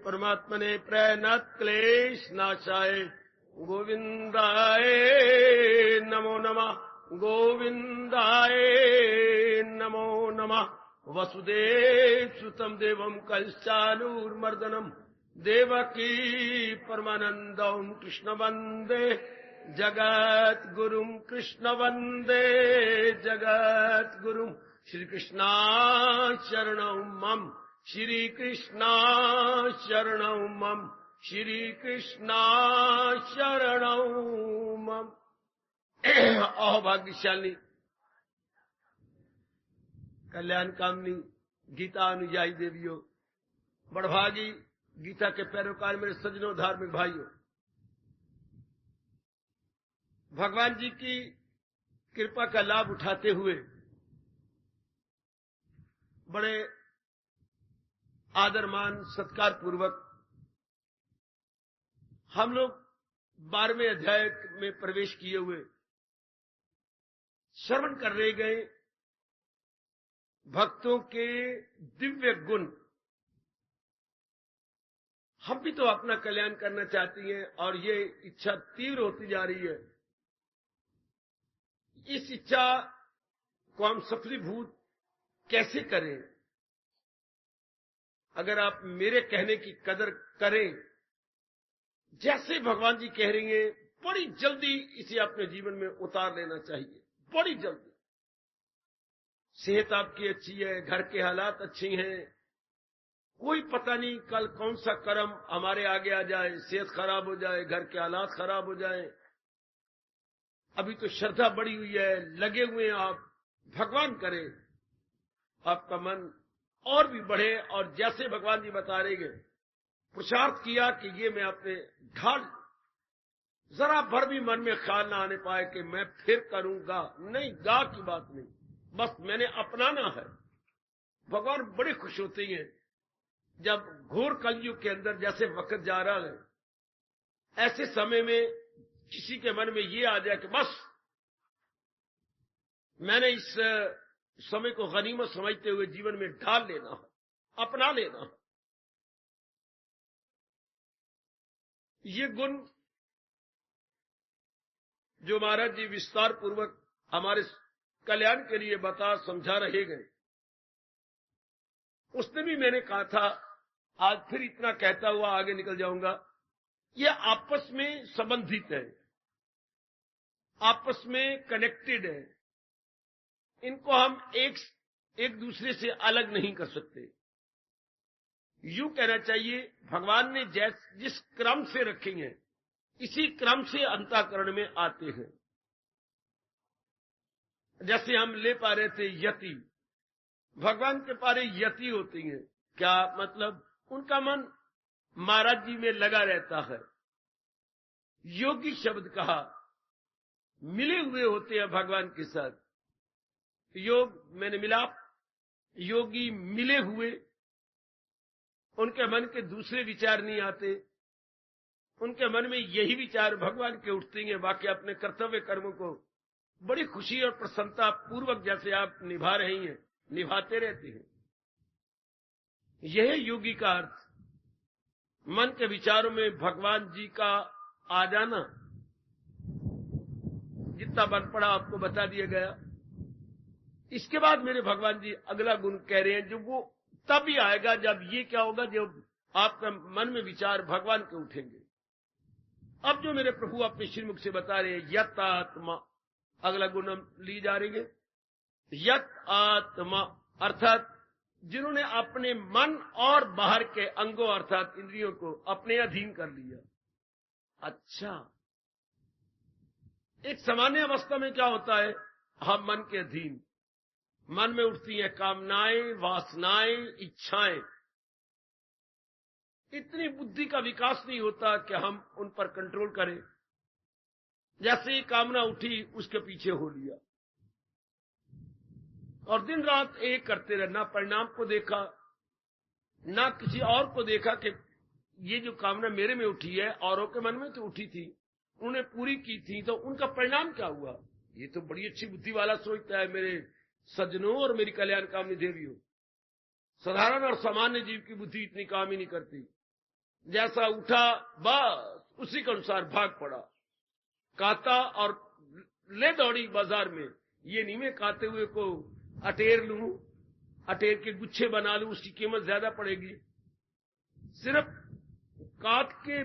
परमात्मने प्रणत क्लेश नाशाय गोविंदाय नमो नमः। गोविंदाय नमो नमः। वसुदेव सुतम देवम कंसालूर्मर्दनम देवकी परमानंदम कृष्ण वंदे जगत गुरुम। कृष्ण वंदे जगत गुरुम। श्री कृष्णा शरणं मम। श्री कृष्णा शरणं मम। श्री कृष्णा शरणं मम। अहोभाग्यशाली कल्याण कामनी गीता अनुयायी देवियों, बड़भागी गीता के पैरोकार मेरे सज्जनों, धार्मिक भाइयों, भगवान जी की कृपा का लाभ उठाते हुए बड़े आदर मान सत्कार पूर्वक हम लोग 12वें अध्याय में प्रवेश किए हुए श्रवण कर रहे गए भक्तों के दिव्य गुण। हम भी तो अपना कल्याण करना चाहती हैं और ये इच्छा तीव्र होती जा रही है। इस इच्छा को हम सफलीभूत कैसे करें? अगर आप मेरे कहने की कदर करें, जैसे भगवान जी कह रही हैं, बड़ी जल्दी इसे अपने जीवन में उतार लेना चाहिए, बड़ी जल्दी। सेहत आपकी अच्छी है, घर के हालात अच्छी हैं, कोई पता नहीं कल कौन सा कर्म हमारे आगे आ जाए, सेहत खराब हो जाए, घर के हालात खराब हो जाए। अभी तो श्रद्धा बढ़ी हुई है, लगे हुए हैं आप, भगवान करे आपका मन और भी बढ़े। और जैसे भगवान जी बता रहे हैं, पुरुषार्थ किया कि ये मैं अपने ढाल, जरा भर भी मन में ख्याल ना आने पाए कि मैं फिर करूंगा। नहीं, गा की बात नहीं, बस मैंने अपनाना है। भगवान बड़े खुश होते हैं जब घोर कलयुग के अंदर जैसे वक्त जा रहा है, ऐसे समय में किसी के मन में ये आ जाए कि बस मैंने इस समय को गनीमत समझते हुए जीवन में ढाल लेना है, अपना लेना है। ये गुण जो महाराज जी विस्तार पूर्वक हमारे कल्याण के लिए बता समझा रहे गए, उसने भी मैंने कहा था, आज फिर इतना कहता हुआ आगे निकल जाऊंगा। ये आपस में संबंधित है, आपस में कनेक्टेड है। इनको हम एक दूसरे से अलग नहीं कर सकते। यूं कहना चाहिए, भगवान ने जिस क्रम से रखे हैं, इसी क्रम से अंतःकरण में आते हैं। जैसे हम ले पा रहे थे यति, भगवान के पारे यति होती हैं। क्या मतलब? उनका मन महाराज जी में लगा रहता है। योगी शब्द कहा, मिले हुए होते हैं भगवान के साथ। योग मैंने मिलाप, योगी मिले हुए, उनके मन के दूसरे विचार नहीं आते, उनके मन में यही विचार भगवान के उठते हैं। बाकी अपने कर्तव्य कर्मों को बड़ी खुशी और प्रसन्नता पूर्वक जैसे आप निभा रही हैं, निभाते रहते हैं। यह योगी का अर्थ, मन के विचारों में भगवान जी का आ जाना। जितना बन पड़ा आपको बता दिया गया। इसके बाद मेरे भगवान जी अगला गुण कह रहे हैं, जो वो तब ही आएगा जब ये क्या होगा, जब आपका मन में विचार भगवान के उठेंगे। अब जो मेरे प्रभु अपने श्रीमुख से बता रहे हैं, यत आत्मा, अगला गुण हम ली जा रही है। यत आत्मा अर्थात जिन्होंने अपने मन और बाहर के अंगों अर्थात इंद्रियों को अपने अधीन कर लिया। अच्छा, एक सामान्य अवस्था में क्या होता है, हम मन के अधीन, मन में उठती हैं कामनाएं, वासनाएं, इच्छाएं। इतनी बुद्धि का विकास नहीं होता कि हम उन पर कंट्रोल करें। जैसे ही कामना उठी, उसके पीछे हो लिया और दिन रात एक करते रहे। ना परिणाम को देखा, ना किसी और को देखा कि ये जो कामना मेरे में उठी है, औरों के मन में तो उठी थी, उन्होंने पूरी की थी, तो उनका परिणाम क्या हुआ। ये तो बड़ी अच्छी बुद्धि वाला सोचता है मेरे सज्जनों और मेरी कल्याण कामनी देवियों। साधारण और सामान्य जीव की बुद्धि इतनी काम ही नहीं करती। जैसा उठा बस उसी के अनुसार भाग पड़ा, काता और ले दौड़ी बाजार में। ये नहीं मैं काते हुए को अटेर लूं, अटेर के गुच्छे बना लूं, उसकी कीमत ज्यादा पड़ेगी। सिर्फ काट के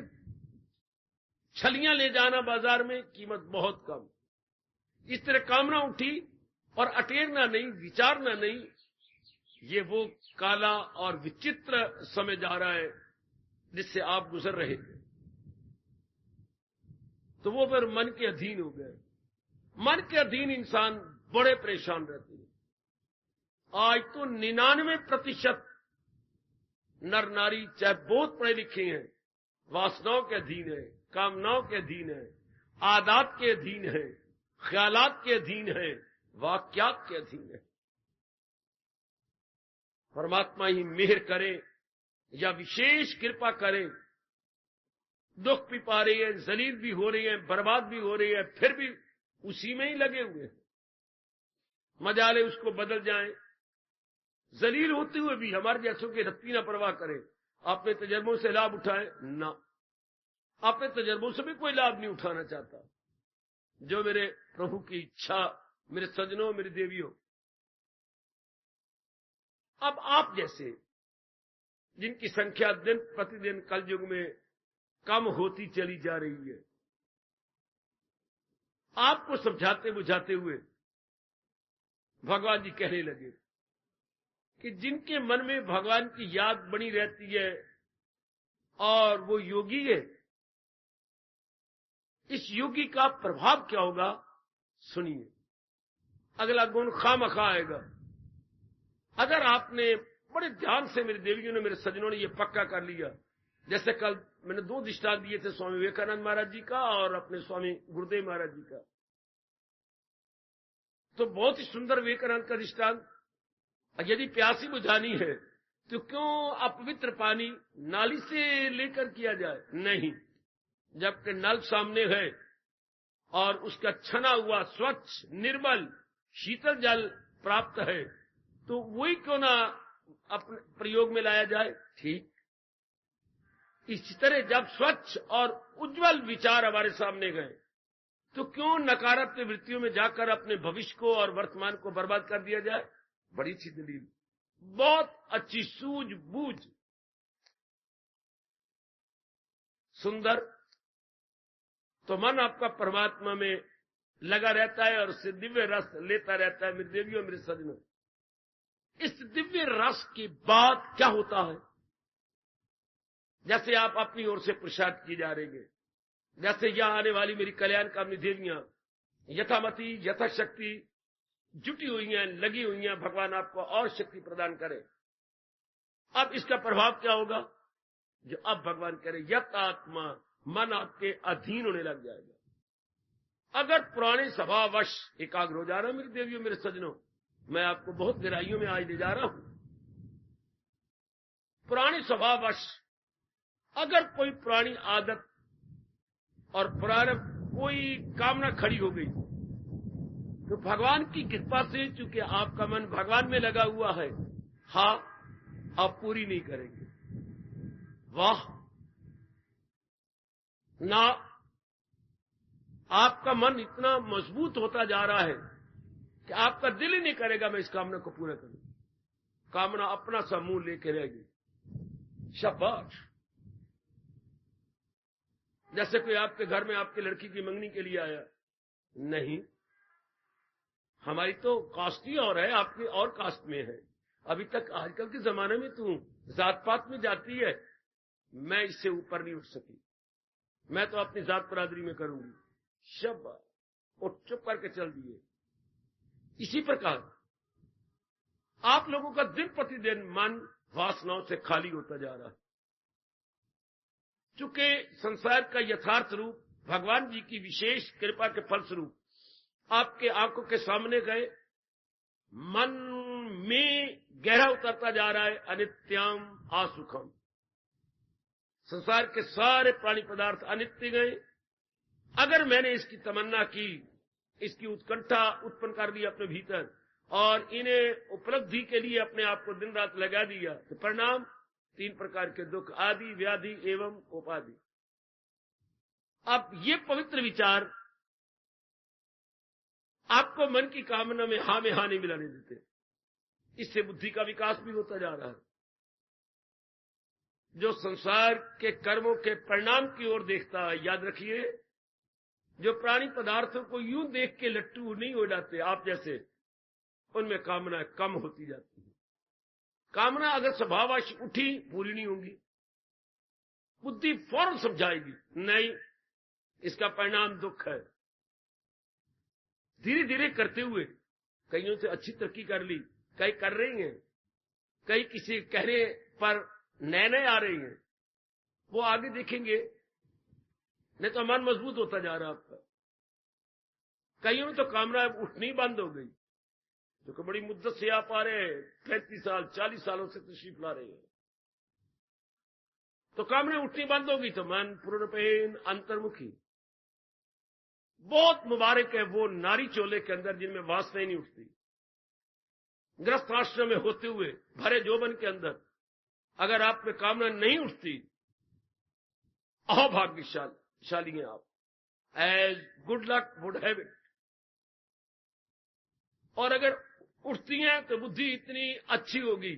छलियां ले जाना बाजार में, कीमत बहुत कम। इस तरह कामना उठी और अटेरना नहीं, विचारना नहीं। ये वो काला और विचित्र समय जा रहा है जिससे आप गुजर रहे थे। तो वो फिर मन के अधीन हो गए। मन के अधीन इंसान बड़े परेशान रहते हैं। आज तो 99% नर नारी चाहे बहुत पढ़े लिखे हैं, वासनाओं के अधीन है, कामनाओं के अधीन है, आदात के अधीन है, ख्यालात के अधीन है, वाक्यात के अधीन है। परमात्मा ही मेहर करे या विशेष कृपा करे। दुख भी पा रही है, जलील भी हो रही है, बर्बाद भी हो रही है, फिर भी उसी में ही लगे हुए हैं। मजाले उसको बदल जाएं। जलील होते हुए भी हमारे जैसों की रत्ती ना परवाह करें। अपने तजर्बों से लाभ उठाएं ना, अपने तजर्बों से भी कोई लाभ नहीं उठाना चाहता। जो मेरे प्रभु की इच्छा, मेरे सजनों, मेरी देवियों, अब आप जैसे जिनकी संख्या दिन प्रतिदिन कलयुग में कम होती चली जा रही है, आपको समझाते बुझाते हुए भगवान जी कहने लगे कि जिनके मन में भगवान की याद बनी रहती है और वो योगी है, इस योगी का प्रभाव क्या होगा सुनिए। अगला गुण खामखा आएगा। अगर आपने बड़े ध्यान से, मेरी देवियों ने, मेरे सज्जनों ने ये पक्का कर लिया, जैसे कल मैंने 2 दृष्टांत दिए थे, स्वामी विवेकानंद महाराज जी का और अपने स्वामी गुरुदेव महाराज जी का। तो बहुत ही सुंदर विवेकानंद का दृष्टांत। यदि प्यासी बुझानी है तो क्यों अपवित्र पानी नाली से लेकर किया जाए? नहीं, जबकि नल सामने है और उसका छना हुआ स्वच्छ निर्मल शीतल जल प्राप्त है, तो वही क्यों ना अपने प्रयोग में लाया जाए। ठीक इसी तरह जब स्वच्छ और उज्जवल विचार हमारे सामने गए, तो क्यों नकारात्मक वृत्तियों में जाकर अपने भविष्य को और वर्तमान को बर्बाद कर दिया जाए। बड़ी अच्छी दलील, बहुत अच्छी सूझबूझ, सुंदर। तो मन आपका परमात्मा में लगा रहता है और उससे दिव्य रस लेता रहता है। मेरी देवियों, मेरे सज्जनों, इस दिव्य रस के बाद क्या होता है? जैसे आप अपनी ओर से पुरुषार्थ की जा रही है, जैसे यहां आने वाली मेरी कल्याणकामी देवियां यथामति यथाशक्ति जुटी हुई हैं, लगी हुई हैं, भगवान आपको और शक्ति प्रदान करे। अब इसका प्रभाव क्या होगा? जो अब भगवान करे, यत आत्मा, मन आपके अधीन होने लग जाएगा। अगर पुराने स्वभाववश एकाग्र हो जा रहा है, मेरी देवियों, मेरे सज्जनों, मैं आपको बहुत गहराइयों में आज ले जा रहा हूं। पुराने स्वभाववश अगर कोई पुरानी आदत और पुराना कोई कामना खड़ी हो गई, तो भगवान की कृपा से, चूंकि आपका मन भगवान में लगा हुआ है, हाँ, आप पूरी नहीं करेंगे। वाह ना, आपका मन इतना मजबूत होता जा रहा है कि आपका दिल ही नहीं करेगा मैं इस कामना को पूरा करूं। कामना अपना समूह लेके रहेगी। शाबाश। जैसे कोई आपके घर में आपकी लड़की की मंगनी के लिए आया, नहीं, हमारी तो कास्ट ही और है, आपकी और कास्ट में है। अभी तक आजकल के जमाने में तू जात पात में जाती है, मैं इससे ऊपर नहीं उठ सकी, मैं तो अपनी जात बरादरी में करूंगी। शाबाश, और चुप करके चल दिए। इसी प्रकार आप लोगों का दिन प्रतिदिन मन वासनाओं से खाली होता जा रहा है। चूंकि संसार का यथार्थ रूप भगवान जी की विशेष कृपा के फलस्वरूप आपके आंखों के सामने गए, मन में गहरा उतरता जा रहा है। अनित्यम असुखम, संसार के सारे प्राणी पदार्थ अनित्य गए। अगर मैंने इसकी तमन्ना की, इसकी उत्कंठा उत्पन्न कर दी अपने भीतर और इन्हें उपलब्धि के लिए अपने आप को दिन रात लगा दिया, तो परिणाम 3 प्रकार के दुख, आदि, व्याधि एवं उपाधि। अब ये पवित्र विचार आपको मन की कामना में हाँ नहीं मिलाने देते। इससे बुद्धि का विकास भी होता जा रहा है। जो संसार के कर्मों के परिणाम की ओर देखता है, याद रखिए, जो प्राणी पदार्थों को यूं देख के लट्टू नहीं हो जाते आप जैसे, उनमें कामना कम होती जाती है। कामना अगर स्वभाववश उठी, पूरी नहीं होगी। बुद्धि फौरन समझाएगी, नहीं, इसका परिणाम दुख है। धीरे धीरे करते हुए कईयों से अच्छी तरक्की कर ली, कई कर रही हैं, कई किसी कहने पर नए आ रही हैं, वो आगे देखेंगे। नहीं तो मन मजबूत होता जा रहा है आपका। कईयों में तो कामना उठनी बंद हो गई, जो कि बड़ी मुद्दत से आप आ रहे हैं, 35 साल 40 सालों से तशरीफ ला रहे हैं, तो कामना उठनी बंद होगी तो मन पूर्णपेन अंतर्मुखी। बहुत मुबारक है वो नारी चोले के अंदर जिनमें वासनाएं नहीं उठती। गृहस्थ आश्रम में होते हुए भरे जोबन के अंदर अगर आप में कामना नहीं उठती, अभाग्यशाली हैं आप। As good luck would have it. और अगर उठती हैं तो बुद्धि इतनी अच्छी होगी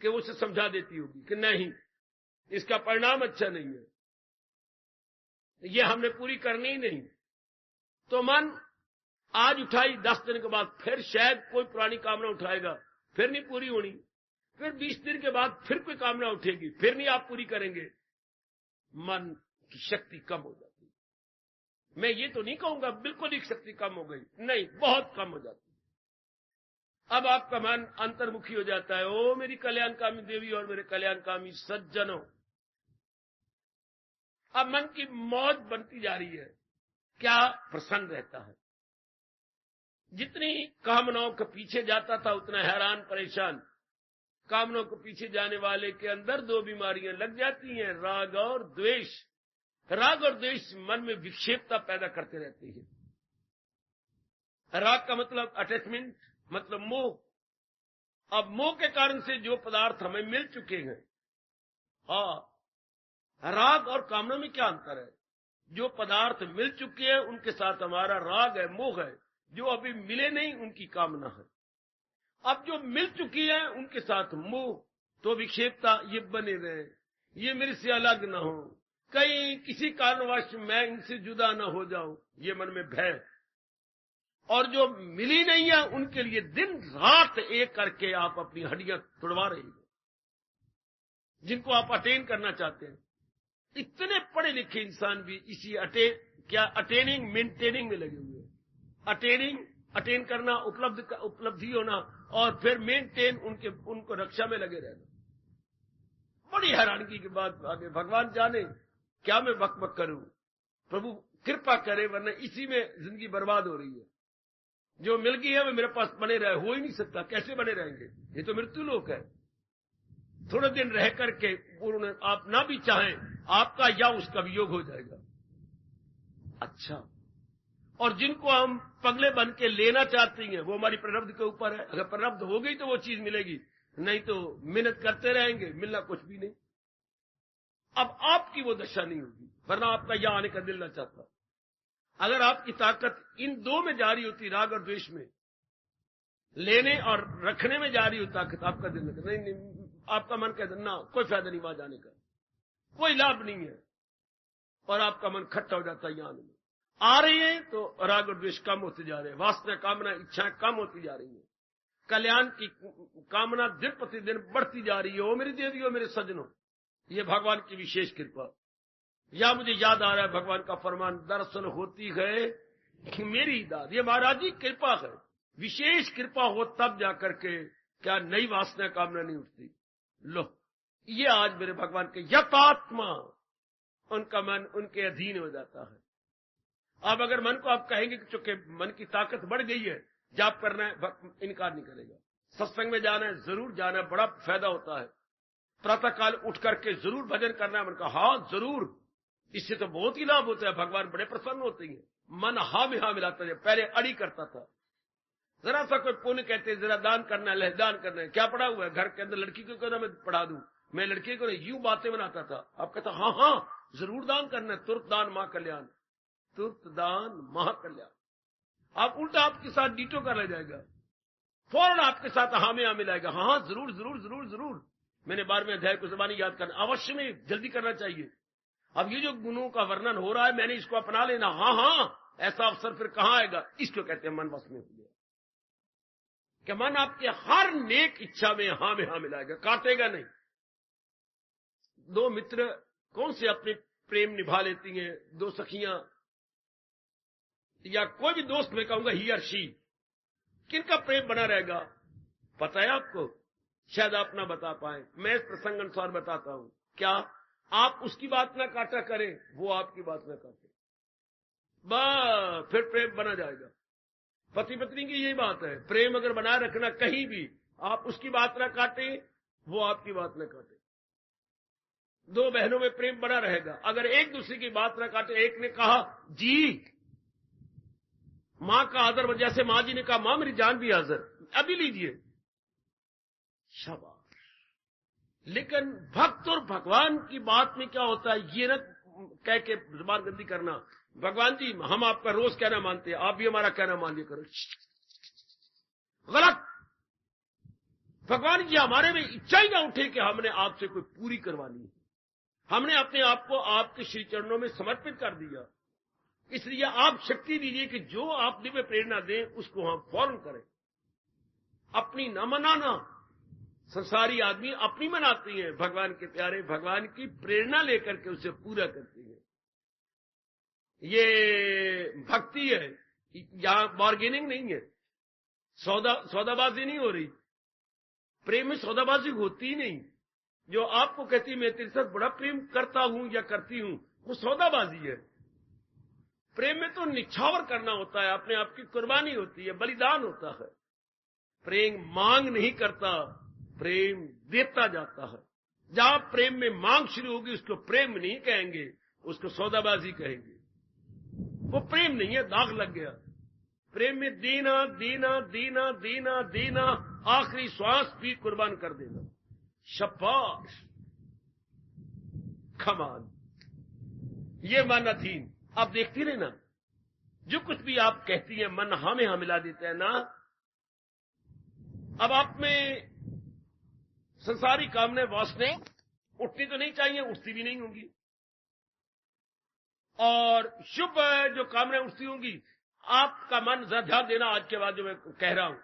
कि वो उसे समझा देती होगी कि नहीं, इसका परिणाम अच्छा नहीं है, ये हमने पूरी करनी ही नहीं। तो मन आज उठाई, 10 दिन के बाद फिर शायद कोई पुरानी कामना उठाएगा, फिर नहीं पूरी होनी। फिर 20 दिन के बाद फिर कोई कामना उठेगी, फिर नहीं आप पूरी करेंगे। मन की शक्ति कम हो जाती है। मैं ये तो नहीं कहूंगा बिल्कुल ही शक्ति कम हो गई, नहीं, बहुत कम हो जाती है। अब आपका मन अंतर्मुखी हो जाता है। ओ मेरी कल्याणकामी देवी और मेरे कल्याणकामी सज्जनों, अब मन की मौज बनती जा रही है। क्या प्रसन्न रहता है। जितनी कामनाओं के पीछे जाता था उतना हैरान परेशान। कामनाओं के पीछे जाने वाले के अंदर 2 बीमारियां लग जाती हैं, राग और द्वेष। राग और द्वेष मन में विक्षेपता पैदा करते रहती है। राग का मतलब अटैचमेंट, मतलब मोह। अब मोह के कारण से जो पदार्थ हमें मिल चुके हैं, राग और कामना में क्या अंतर है। जो पदार्थ मिल चुके हैं उनके साथ हमारा राग है, मोह है। जो अभी मिले नहीं उनकी कामना है। अब जो मिल चुकी है उनके साथ मोह, तो विक्षेपता ये बने रहे, ये मेरे से अलग ना हो, कहीं किसी कारणवश मैं इनसे जुदा ना हो जाऊं, ये मन में भय। और जो मिली नहीं है उनके लिए दिन रात एक करके आप अपनी हड्डियां तुड़वा रहे हैं, जिनको आप अटेन करना चाहते हैं। इतने पढ़े लिखे इंसान भी इसी अटेनिंग मेंटेनिंग में लगे हुए हैं। अटेन करना, उपलब्धि होना, और फिर मेंटेन, उनको रक्षा में लगे रहना। बड़ी हैरानगी की बात। आगे भगवान जाने क्या मैं बक करूं, प्रभु कृपा करे, वरना इसी में जिंदगी बर्बाद हो रही है। जो मिल गई है वो मेरे पास बने रहे, हो ही नहीं सकता। कैसे बने रहेंगे, ये तो मृत्यु लोक है। थोड़े दिन रह करके पूर्ण आप ना भी चाहें, आपका या उसका वियोग हो जाएगा। अच्छा, और जिनको हम पगले बन के लेना चाहते हैं वो हमारी प्रारब्ध के ऊपर है। अगर प्रारब्ध हो गई तो वो चीज मिलेगी, नहीं तो मेहनत करते रहेंगे, मिलना कुछ भी नहीं। अब आपकी वो दशा नहीं होगी, वरना आपका यहां आने का दिल ना चाहता। अगर आपकी ताकत इन 2 में जा रही होती, राग और द्वेष में, लेने और रखने में जा रही हो ताकत, आपका दिल नहीं, आपका मन कहता ना, कोई फायदा नहीं वहां जाने का, कोई लाभ नहीं है, और आपका मन खट्टा हो जाता है। यहां में आ रही है तो राग और द्वेष कम होते जा रहे हैं, वासना, कामना, इच्छाएं कम होती जा रही हैं, कल्याण की कामना दिन प्रतिदिन बढ़ती जा रही है। ओ मेरी देवियों, मेरे सज्जनों, ये भगवान की विशेष कृपा। या मुझे याद आ रहा है भगवान का फरमान, दरअसल होती है कि मेरी दाद, ये महाराज जी कृपा है। विशेष कृपा हो तब जाकर के क्या नई वासना कामना नहीं उठती। लो, ये आज मेरे भगवान के यथात्मा, उनका मन उनके अधीन हो जाता है। अब अगर मन को आप कहेंगे कि चूंकि मन की ताकत बढ़ गई है, जाप करना है, इनकार नहीं करेगा। सत्संग में जाना है, जरूर जाना है, बड़ा फायदा होता है। प्रातः काल उठ करके जरूर भजन करना है मन का, हाँ जरूर, इससे तो बहुत ही लाभ होता है। भगवान बड़े प्रसन्न होते हैं। मन हाँ में हाँ मिलाता है। पहले अड़ी करता था, जरा सा कोई पुण्य कहते, जरा दान करना है, दान करना है, क्या पड़ा हुआ है घर के अंदर, लड़की को क्यों ना मैं पढ़ा दूं, मैं लड़के को यूं बातें बनाता था, आप कहता हाँ हाँ जरूर दान करना, तुर्त दान मां कल्याण, तुर्त दान महाकल्याण। आप उल्टा आपके साथ डीटो कर ले जाएगा, फौरन आपके साथ हाँ में हाँ मिलाएगा, हाँ हाँ जरूर जरूर जरूर जरूर। मैंने 12वें अध्याय को ज़बानी याद करना, अवश्य में जल्दी करना चाहिए। अब ये जो गुणों का वर्णन हो रहा है, मैंने इसको अपना लेना, हाँ हाँ, ऐसा अवसर फिर कहां आएगा? इसको कहते हैं मन वश में हो गया, कि मन आपके हर नेक इच्छा में हाँ मिलाएगा, काटेगा नहीं। दो मित्र कौन से अपने प्रेम निभा लेती हैं, दो सखियां या कोई भी दोस्त, मैं कहूंगा ही और शी, किनका प्रेम बना रहेगा पता है आपको? शायद आप ना बता पाए, मैं इस प्रसंग अनुसार बताता हूं। क्या आप उसकी बात ना काटा करें, वो आपकी बात ना काटे, बस फिर प्रेम बना जाएगा। पति पत्नी की यही बात है, प्रेम अगर बनाए रखना कहीं भी, आप उसकी बात ना काटे, वो आपकी बात ना काटे। दो बहनों में प्रेम बना रहेगा अगर एक दूसरे की बात ना काटे। एक ने कहा जी, मां का आदर, जैसे मां जी ने कहा मां मेरी जान भी हाजिर, अभी लीजिए, शाबाश। लेकिन भक्त और भगवान की बात में क्या होता है, ये न कह के जुबान गंदी करना, भगवान जी हम आपका रोज कहना मानते हैं, आप भी हमारा कहना मान लिया करो, गलत। भगवान जी हमारे में इच्छा ही ना उठे कि हमने आपसे कोई पूरी करवानी है, हमने अपने आप को आपके श्री चरणों में समर्पित कर दिया। इसलिए आप शक्ति दीजिए कि जो आप दिव्य प्रेरणा दें उसको हम फौरन करें, अपनी न मनाना। संसारी आदमी अपनी मनाती हैं, भगवान के प्यारे भगवान की प्रेरणा लेकर के उसे पूरा करती है। ये भक्ति है, यहां बार्गेनिंग नहीं है, सौदाबाजी नहीं हो रही। प्रेम में सौदाबाजी होती ही नहीं। जो आपको कहती है मैं तेरे साथ बड़ा प्रेम करता हूं या करती हूं, वो सौदाबाजी है। प्रेम में तो निछावर करना होता है, अपने आप की कुर्बानी होती है, बलिदान होता है। प्रेम मांग नहीं करता, प्रेम देता जाता है। जहां प्रेम में मांग शुरू होगी उसको प्रेम नहीं कहेंगे, उसको सौदाबाजी कहेंगे। वो प्रेम नहीं है, दाग लग गया। प्रेम में देना देना देना देना देना, आखिरी श्वास भी कुर्बान कर देना। शाबाश, कमाल। ये मन अधीन। आप देखती रहे ना, जो कुछ भी आप कहती हैं मन हाँ में हाँ मिला देता है ना। अब आप में संसारी कामने वासने उठनी तो नहीं चाहिए, उठती भी नहीं होंगी, और शुभ जो कामनाएं उठती होंगी, आपका मन जरा ध्यान देना आज के बाद जो मैं कह रहा हूं।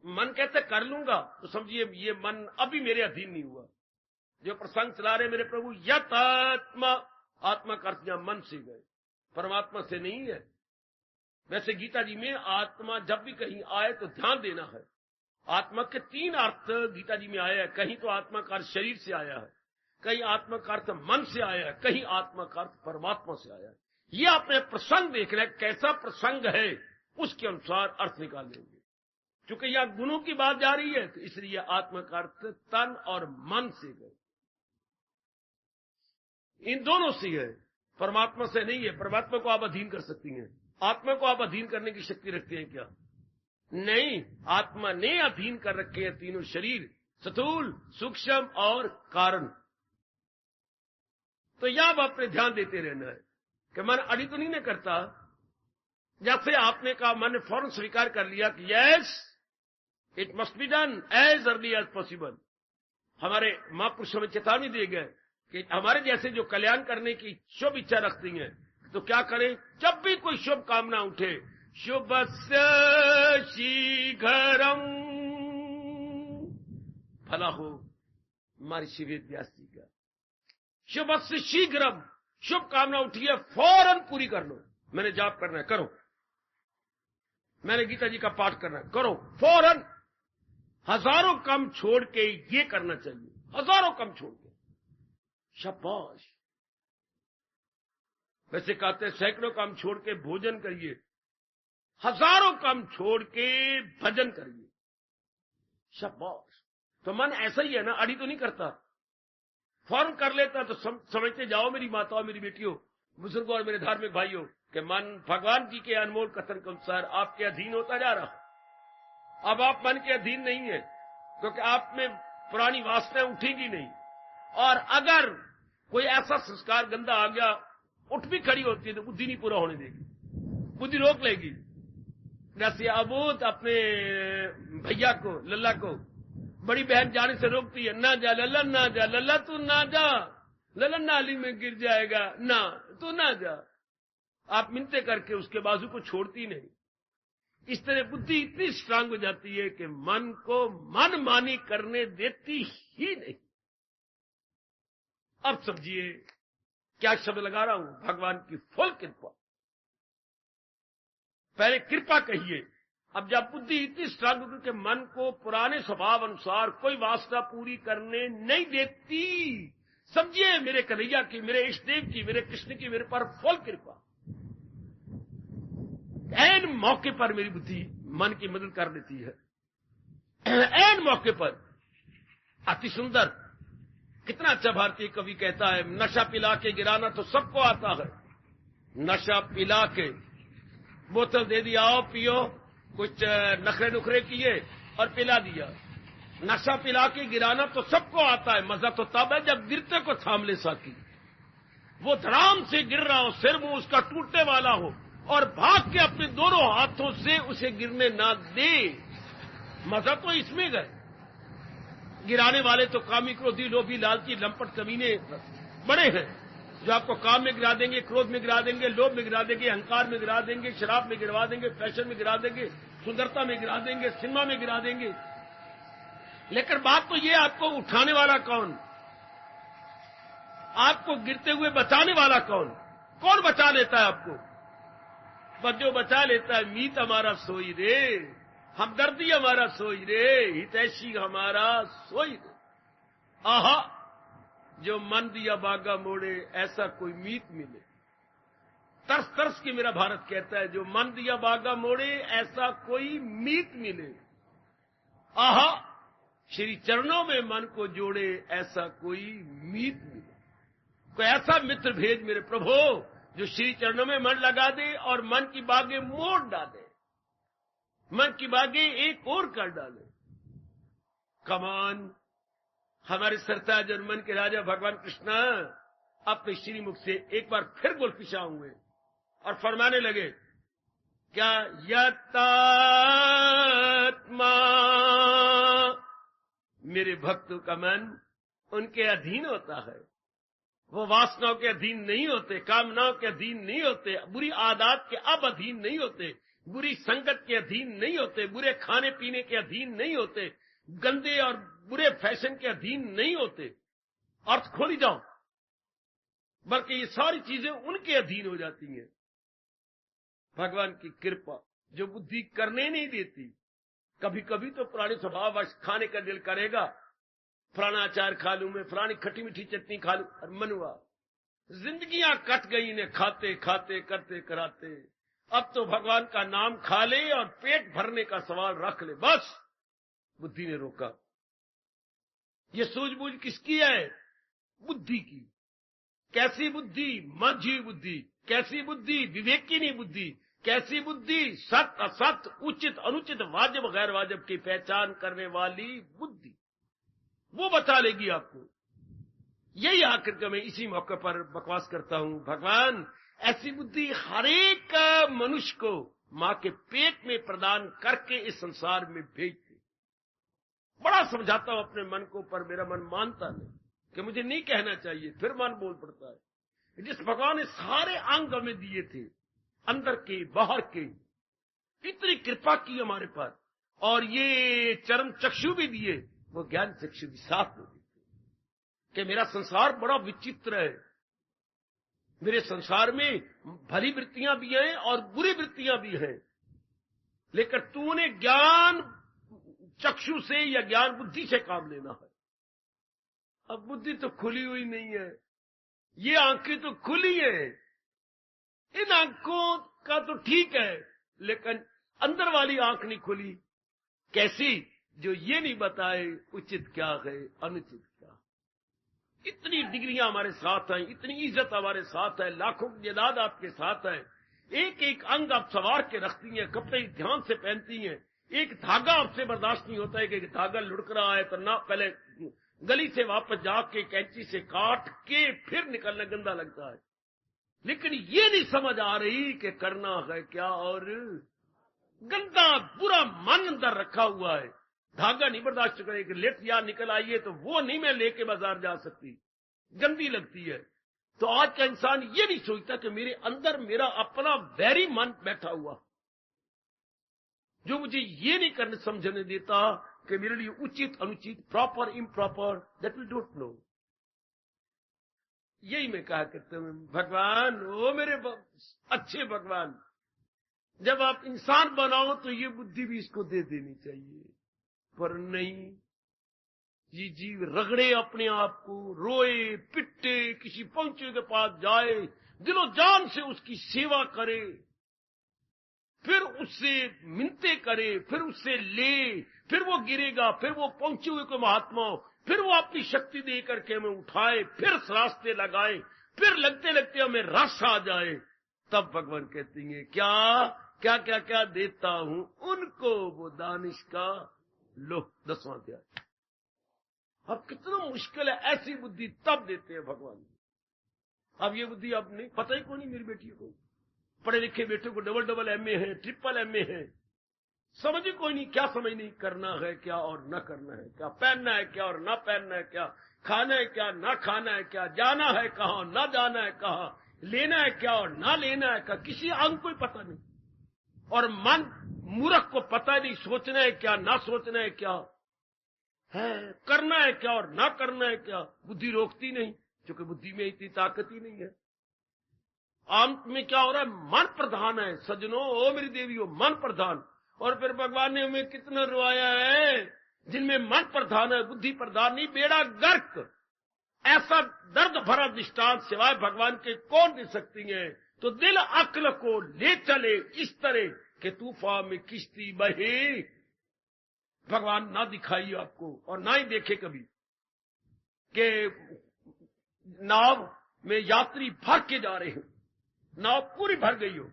मन कहते कर लूंगा, तो समझिए ये मन अभी मेरे अधीन नहीं हुआ। जो प्रसंग चला रहे मेरे प्रभु, यत आत्मा, आत्मा का अर्थ यहां मन से गए, परमात्मा से नहीं है। वैसे गीता जी में आत्मा जब भी कहीं आए तो ध्यान देना है। आत्मा के 3 अर्थ गीता जी में आया है। कहीं तो आत्मा का अर्थ शरीर से आया है, कहीं आत्मा का अर्थ मन से आया है, कहीं आत्मा का अर्थ परमात्मा से आया है। ये आपने प्रसंग देख रहे हैं, कैसा प्रसंग है उसके अनुसार अर्थ निकाल लेंगे। क्योंकि यहां गुणों की बात जा रही है, तो इसलिए आत्मा का अर्थ तन और मन से गए, इन दोनों से है, परमात्मा से नहीं है। परमात्मा को आप अधीन कर सकती हैं, आत्मा को आप अधीन करने की शक्ति रखते हैं क्या? नहीं, आत्मा ने अधीन कर रखे हैं तीनों शरीर, स्थूल, सूक्ष्म और कारण। तो यह अब अपने ध्यान देते रहना है कि मन अड़ी तो नहीं न करता। जैसे आपने कहा, मन ने फौरन स्वीकार कर लिया कि yes it must be done as early as possible. हमारे महापुरुष हमें चेतावनी दिए गए कि हमारे जैसे जो कल्याण करने की शुभ इच्छा रखती हैं, तो क्या करें? जब भी कोई शुभ कामना उठे, शुभस्य शीघ्रम, भला हो महर्षि वेद व्यास जी का, शुभस्य शीघ्रम, शुभ कामना उठी है फौरन पूरी कर लो। मैंने जाप करना है, करो। मैंने गीता जी का पाठ करना है, करो फौरन। हजारों काम छोड़ के ये करना चाहिए, हजारों काम छोड़ के। शाबाश। वैसे कहते हैं सैकड़ों काम छोड़ के भोजन करिए, हजारों काम छोड़ के भजन करिए। शाबाश। तो मन ऐसा ही है ना, अड़ी तो नहीं करता, फौरन कर लेता। तो समझते जाओ मेरी माताओं, मेरी बेटियों, बुजुर्गों और मेरे धार्मिक भाइयों, कि मन भगवान जी के अनमोल कथन के अनुसार आपके अधीन होता जा रहा। अब आप मन के अधीन नहीं है, क्योंकि आप में पुरानी वासनाएं उठेगी नहीं। और अगर कोई ऐसा संस्कार गंदा आ गया, उठ भी खड़ी होती है तो बुद्धि नहीं पूरा होने देगी, बुद्धि रोक लेगी। जैसे अबूत अपने भैया को, लल्ला को, बड़ी बहन जाने से रोकती है, ना जा लल्ला, ना जा लल्ला, तू ना जा, लल्ला नाली में गिर जाएगा, ना तू ना जा। आप मिन्नतें करके उसके बाजू को छोड़ती नहीं। इस तरह बुद्धि इतनी स्ट्रांग हो जाती है कि मन को मनमानी करने देती ही नहीं। अब समझिए क्या शब्द लगा रहा हूं, भगवान की फुल कृपा। पहले कृपा कहिए, अब जब बुद्धि इतनी स्ट्रांग होगी कि मन को पुराने स्वभाव अनुसार कोई वासना पूरी करने नहीं देती, समझिए मेरे कन्हैया की, मेरे इष्टदेव की, मेरे कृष्ण की मेरे पर फुल कृपा। ऐन मौके पर मेरी बुद्धि मन की मदद कर देती है, ऐन मौके पर। अति सुंदर, कितना अच्छा भारतीय कवि कहता है, नशा पिला के गिराना तो सबको आता है। नशा पिला के बोतल दे दिया, आओ पियो, कुछ नखरे नुखरे किए और पिला दिया। नशा पिला के गिराना तो सबको आता है, मजा तो तब है जब गिरते को थाम ले साकी। वो धड़ाम से गिर रहा हो, सिर मुंह उसका टूटने वाला हो, और भाग के अपने दोनों हाथों से उसे गिरने ना दे। मजा तो इसमें गए। गिराने वाले तो कामी, क्रोधी, लोभी, लालची, लंपट, कमीने बड़े हैं, जो आपको काम में गिरा देंगे, क्रोध में गिरा देंगे, लोभ में गिरा देंगे, अहंकार में गिरा देंगे, शराब में गिरवा देंगे, फैशन में गिरा देंगे, सुंदरता में गिरा देंगे, सिनेमा में गिरा देंगे। लेकिन बात तो ये, आपको उठाने वाला कौन, आपको गिरते हुए बचाने वाला कौन? कौन बचा लेता है आपको? बस जो बचा लेता है, मीत हमारा सोई रे, हमदर्दी हमारा सोई रे, हितैषी हमारा सोई रे। आहा, जो मन दिया बागा मोड़े, ऐसा कोई मीत मिले। तरस तरस के मेरा भारत कहता है, जो मन दिया बागा मोड़े, ऐसा कोई मीत मिले। आहा, श्री चरणों में मन को जोड़े, ऐसा कोई मीत मिले। कोई ऐसा मित्र भेज मेरे प्रभु, जो श्री चरणों में मन लगा दे और मन की बागें मोड़ डाले, मन की बागें एक और कर डाले। कमान, हमारे सरताज और मन के राजा भगवान कृष्ण अपने श्रीमुख से एक बार फिर गुलफिशा हुए और फरमाने लगे, क्या यतात्मा मेरे भक्तों का मन उनके अधीन होता है। वो वासनाओं के अधीन नहीं होते, कामनाओं के अधीन नहीं होते, बुरी आदत के अब अधीन नहीं होते, बुरी संगत के अधीन नहीं होते, बुरे खाने पीने के अधीन नहीं होते, गंदे और बुरे फैशन के अधीन नहीं होते। अर्थ खोली जाओ, बल्कि ये सारी चीजें उनके अधीन हो जाती हैं। भगवान की कृपा जो बुद्धि करने नहीं देती। कभी कभी तो पुराने स्वभाव खाने का दिल करेगा, फलाना अचार खा लूं मैं, फलानी खट्टी मीठी चटनी खा लूं, और मनुआ जिंदगियां कट गई ने खाते खाते करते कराते। अब तो भगवान का नाम खा ले और पेट भरने का सवाल रख ले, बस बुद्धि ने रोका। ये सूझबूझ किसकी है? बुद्धि की। कैसी बुद्धि? माझी बुद्धि। कैसी बुद्धि? विवेकिनी बुद्धि। कैसी बुद्धि? सत्य असत्य, उचित अनुचित, वाजिब गैर वाजिब की पहचान करने वाली बुद्धि। वो बता लेगी आपको। यही आखिर का मैं इसी मौके पर बकवास करता हूं, भगवान ऐसी बुद्धि हर एक मनुष्य को मां के पेट में प्रदान करके इस संसार में भेजते। बड़ा समझाता हूं अपने मन को, पर मेरा मन मानता नहीं कि मुझे नहीं कहना चाहिए, फिर मन बोल पड़ता है। जिस भगवान ने सारे अंग हमें दिए थे, अंदर के बाहर के, इतनी कृपा की हमारे पर, और ये चरम चक्षु भी दिए, वो ज्ञान चक्षु भी साथ में देते कि मेरा संसार बड़ा विचित्र है। मेरे संसार में भली वृत्तियां भी हैं और बुरी वृत्तियां भी हैं, लेकिन तूने ज्ञान चक्षु से या ज्ञान बुद्धि से काम लेना है। अब बुद्धि तो खुली हुई नहीं है, ये आंखें तो खुली है। इन आंखों का तो ठीक है, लेकिन अंदर वाली आंख नहीं खुली। कैसी? जो ये नहीं बताए उचित क्या है, अनुचित क्या। इतनी डिग्रियां हमारे साथ हैं, इतनी इज्जत हमारे साथ है, लाखों की जायदाद आपके साथ है, एक एक अंग आप संवार के रखती हैं, कपड़े ध्यान से पहनती हैं। एक धागा आपसे बर्दाश्त नहीं होता है कि धागा लुढ़क रहा है तो ना पहले गली से वापस जाके कैंची से काट के फिर निकलना गंदा लगता है। लेकिन ये नहीं समझ आ रही कि करना है क्या, और गंदा बुरा मन अंदर रखा हुआ है। धागा नहीं बर्दाश्त करेगी, लेट या निकल आई है तो वो नहीं मैं लेके बाजार जा सकती, गंदी लगती है। तो आज का इंसान ये नहीं सोचता कि मेरे अंदर मेरा अपना वैरी मन बैठा हुआ, जो मुझे ये नहीं करने समझने देता कि मेरे लिए उचित अनुचित, proper improper, that we don't know. यही मैं कहा करता हूं, भगवान ओ मेरे अच्छे भगवान, जब आप इंसान बनाओ तो ये बुद्धि भी इसको दे देनी चाहिए, पर नहीं। ये जीव रगड़े अपने आप को, रोए पिटे, किसी पहुंचे के पास जाए, दिलो जान से उसकी सेवा करे, फिर उससे मिन्नते करे, फिर उससे ले, फिर वो गिरेगा, फिर वो पहुंचे हुए को महात्मा, फिर वो अपनी शक्ति दे करके हमें उठाए, फिर रास्ते लगाए, फिर लगते लगते हमें रस आ जाए, तब भगवान कहते हैं क्या क्या क्या क्या देता हूं उनको वो दानिश का। लो 10वां अध्याय। अब कितना मुश्किल है, ऐसी बुद्धि तब देते हैं भगवान। अब ये बुद्धि अब नहीं, पता ही कौन नहीं मेरी बेटी को, पढ़े लिखे बेटे को डबल एमए है, ट्रिपल एमए है, समझ ही कोई नहीं, क्या समझ नहीं, करना है क्या और न करना है क्या, पहनना है क्या और ना पहनना है क्या, खाना है क्या ना खाना है क्या, जाना है कहां ना जाना है कहां, लेना है क्या और ना लेना है क्या, किसी अंग को ही पता नहीं। और मन मूर्ख को पता नहीं, सोचना है क्या ना सोचना है क्या है, करना है क्या और ना करना है क्या। बुद्धि रोकती नहीं, क्योंकि बुद्धि में इतनी ताकत ही नहीं है। अंत में क्या हो रहा है, मन प्रधान है सजनों, ओ मेरी देवियों, मन प्रधान। और फिर भगवान ने हमें कितना रुआया है, जिनमें मन प्रधान है, बुद्धि प्रधान नहीं, बेड़ा गर्क। ऐसा दर्द भरा दृष्टांत सिवाय भगवान के कौन दे सकती है। तो दिल अक्ल को ले चले इस तरह के तूफान में किश्ती बहे, भगवान ना दिखाई आपको और ना ही देखे कभी कि नाव में यात्री भर के जा रहे हो, नाव पूरी भर गई हो,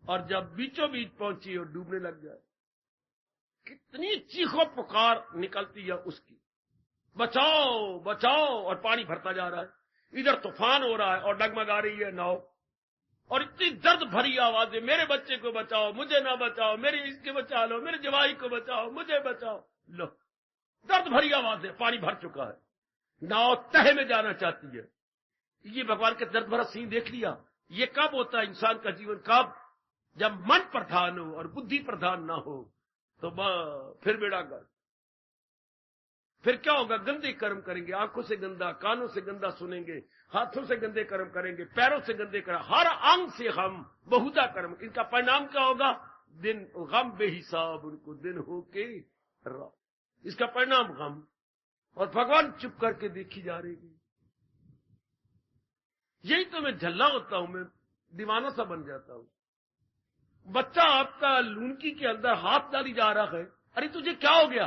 और जब बीचों बीच पहुंची और डूबने लग जाए, कितनी चीखों पुकार निकलती है उसकी, बचाओ बचाओ, और पानी भरता जा रहा है, इधर तूफान हो रहा है और डगमगा रही है नाव, और इतनी दर्द भरी आवाज है, मेरे बच्चे को बचाओ, मुझे ना बचाओ, मेरे इसके बचा लो, मेरे जवाई को बचाओ, मुझे बचाओ। लो दर्द भरी आवाज है, पानी भर चुका है, नाव तह में जाना चाहती है। ये भगवान के दर्द भरा सीन देख लिया। ये कब होता है इंसान का जीवन, कब, जब मन प्रधान हो और बुद्धि प्रधान ना हो, तो फिर बेड़ा गर्क। फिर क्या होगा, गंदे कर्म करेंगे, आंखों से गंदा, कानों से गंदा सुनेंगे, हाथों से गंदे कर्म करेंगे, पैरों से गंदे कर्म, हर अंग से हम बहुधा कर्म। इनका परिणाम क्या होगा, दिन गम बेहिसाब उनको दिन हो के रात, इसका परिणाम गम। और भगवान चुप करके देखी जा रही है। यही तो मैं झल्ला होता हूं, मैं दीवाना सा बन जाता हूं। बच्चा आपका लूनकी के अंदर हाथ डाली जा रहा है, अरे तुझे क्या हो गया,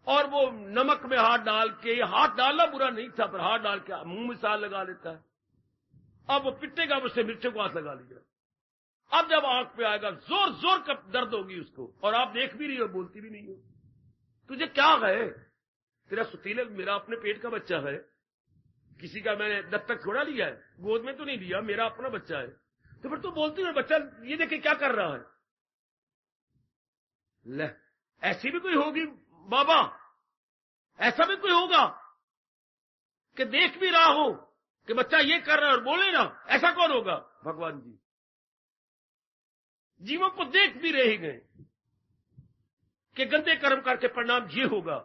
और वो नमक में हाथ डाल के, हाथ डालना बुरा नहीं था, पर हाथ डाल के मुंह में साल लगा लेता है। अब वो पिटेगा, उससे मिर्चों को हाथ लगा लिया। अब जब आंख पे आएगा, जोर जोर का दर्द होगी उसको, और आप देख भी रही हो, बोलती भी नहीं हो। तुझे क्या है, तेरा सुतीले, मेरा अपने पेट का बच्चा है, किसी का मैंने दत्तक थोड़ा लिया है, गोद में तो नहीं लिया, मेरा अपना बच्चा है। तो फिर तो बोलती है, बच्चा ये देखे क्या कर रहा है। ले, ऐसी भी कोई होगी बाबा, ऐसा भी कोई होगा कि देख भी रहा हो कि बच्चा ये कर रहा है और बोले ना, ऐसा कौन होगा। भगवान जी जीवों को देख भी रहे गए कि गंदे कर्म करके परिणाम ये होगा,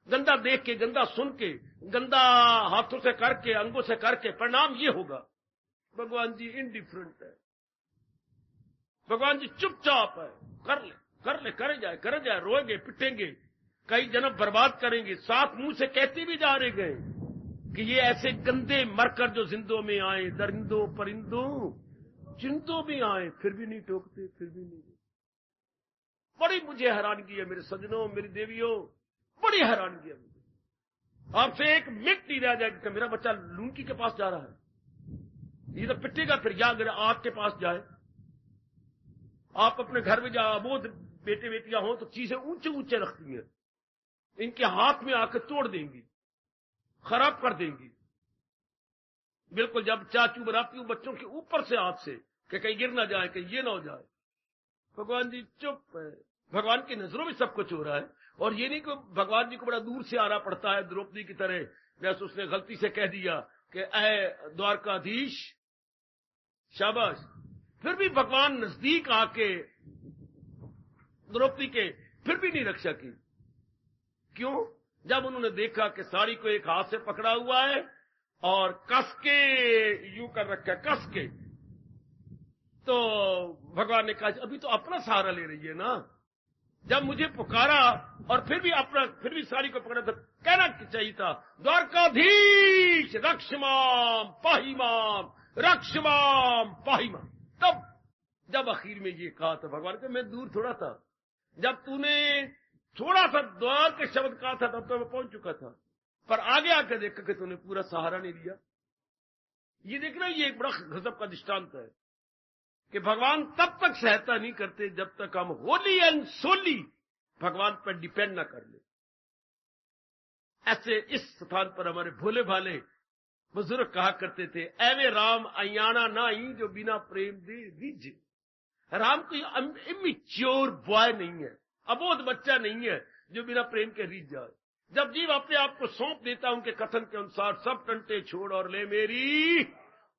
गंदा देख के, गंदा सुन के, गंदा हाथों से करके, अंगों से करके परिणाम ये होगा। भगवान जी इंडिफरेंट है, भगवान जी चुपचाप है, कर ले करे जाए, रोएंगे पिटेंगे, कई जन्म बर्बाद करेंगे, साथ मुंह से कहते भी जा रहे गए कि ये ऐसे गंदे मरकर जो जिंदों में आए, दरिंदों परिंदों जिंदों में आए, फिर भी नहीं टोकते, फिर भी नहीं। बड़ी मुझे हैरानगी है मेरे सजनों, मेरी देवियों, बड़ी हैरानगी है मुझे। आपसे एक मिनट नहीं रह जाएगा कि मेरा बच्चा लूनकी के पास जा रहा है, ये तो पिटेगा फिर, या अगर आग के पास जाए। आप अपने घर में जाओ, अबोध बेटे बेटियां हो तो चीजें ऊंचे ऊंचे रखती हैं, इनके हाथ में आकर तोड़ देंगी, खराब कर देंगी। बिल्कुल जब चाचू बनाती हूं बच्चों के ऊपर से हाथ से कि कहीं गिर ना जाए, कहीं ये ना हो जाए। भगवान जी चुप है। भगवान की नजरों में सब कुछ हो रहा है। और ये नहीं कि भगवान जी को बड़ा दूर से आना पड़ता है द्रौपदी की तरह, जैसे उसने गलती से कह दिया कि ऐ द्वारकाधीश, शाबाश। फिर भी भगवान नजदीक आके द्रौपदी के फिर भी नहीं रक्षा की। क्यों? जब उन्होंने देखा कि साड़ी को एक हाथ से पकड़ा हुआ है और कस के यूं कर रखा है, कस के, तो भगवान ने कहा अभी तो अपना सहारा ले रही है ना। जब मुझे पुकारा और फिर भी साड़ी को पकड़ा, तो कहना चाहिए था द्वारकाधीश रक्षमाम पाहिमाम, रक्षमाम पाहिमाम। तब जब आखिर में ये कहा था भगवान को, मैं दूर थोड़ा था। जब तूने थोड़ा सा द्वार के शब्द कहा था तब तो मैं पहुंच चुका था, पर आगे आकर देखा कि तूने पूरा सहारा नहीं दिया। ये देखना, ये एक बड़ा गजब का दृष्टांत है कि भगवान तब तक सहायता नहीं करते जब तक हम होली एंड सोली भगवान पर डिपेंड ना कर ले। ऐसे इस स्थान पर हमारे भोले भाले बुजुर्ग कहा करते थे, एवे राम अयाना नाई जो बिना प्रेम दे रिझ। राम कोई इमेच्योर बॉय नहीं है, अबोध बच्चा नहीं है जो बिना प्रेम के रिझ जाए। जब जीव अपने आप को सौंप देता उनके कथन के अनुसार, सब टंटे छोड़ और ले मेरी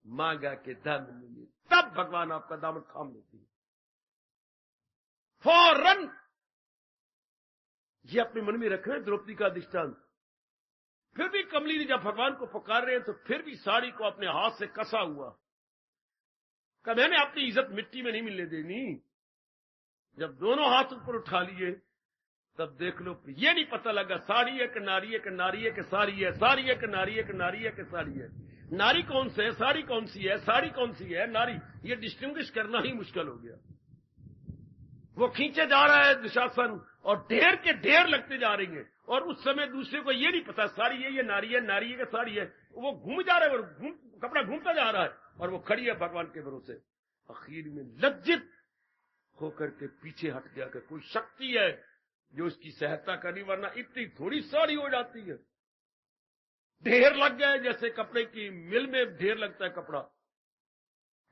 मांगा के धन मिले, तब भगवान आपका दामन थाम लेती है फौरन। ये अपने मन में रख रहे हैं द्रौपदी का दृष्टांत। फिर भी कमली ने जब भगवान को पुकार रहे हैं तो फिर भी साड़ी को अपने हाथ से कसा हुआ कि मैंने अपनी इज्जत मिट्टी में नहीं मिलने देनी। जब दोनों हाथ ऊपर उठा लिए तब देख लो, ये नहीं पता लगा साड़ी है कि नारी है, कि नारी है कि साड़ी है, साड़ी है कि नारी है, कि नारी है कि साड़ी है। नारी कौन से है, साड़ी कौन सी है, साड़ी कौन सी है, नारी, ये डिस्टिंग्विश करना ही मुश्किल हो गया। वो खींचे जा रहा है दुशासन और ढेर के ढेर लगते जा रही हैं, और उस समय दूसरे को ये नहीं पता साड़ी है, ये नारी है, नारी है कि साड़ी है। वो घूम जा रहा है, कपड़ा घूमता जा रहा है और वो खड़ी है भगवान के भरोसे। आखिर में लज्जित होकर के पीछे हट गया कि कोई शक्ति है जो उसकी सहायता करनी, वरना इतनी थोड़ी साड़ी हो जाती है। ढेर लग गए, जैसे कपड़े की मिल में ढेर लगता है कपड़ा,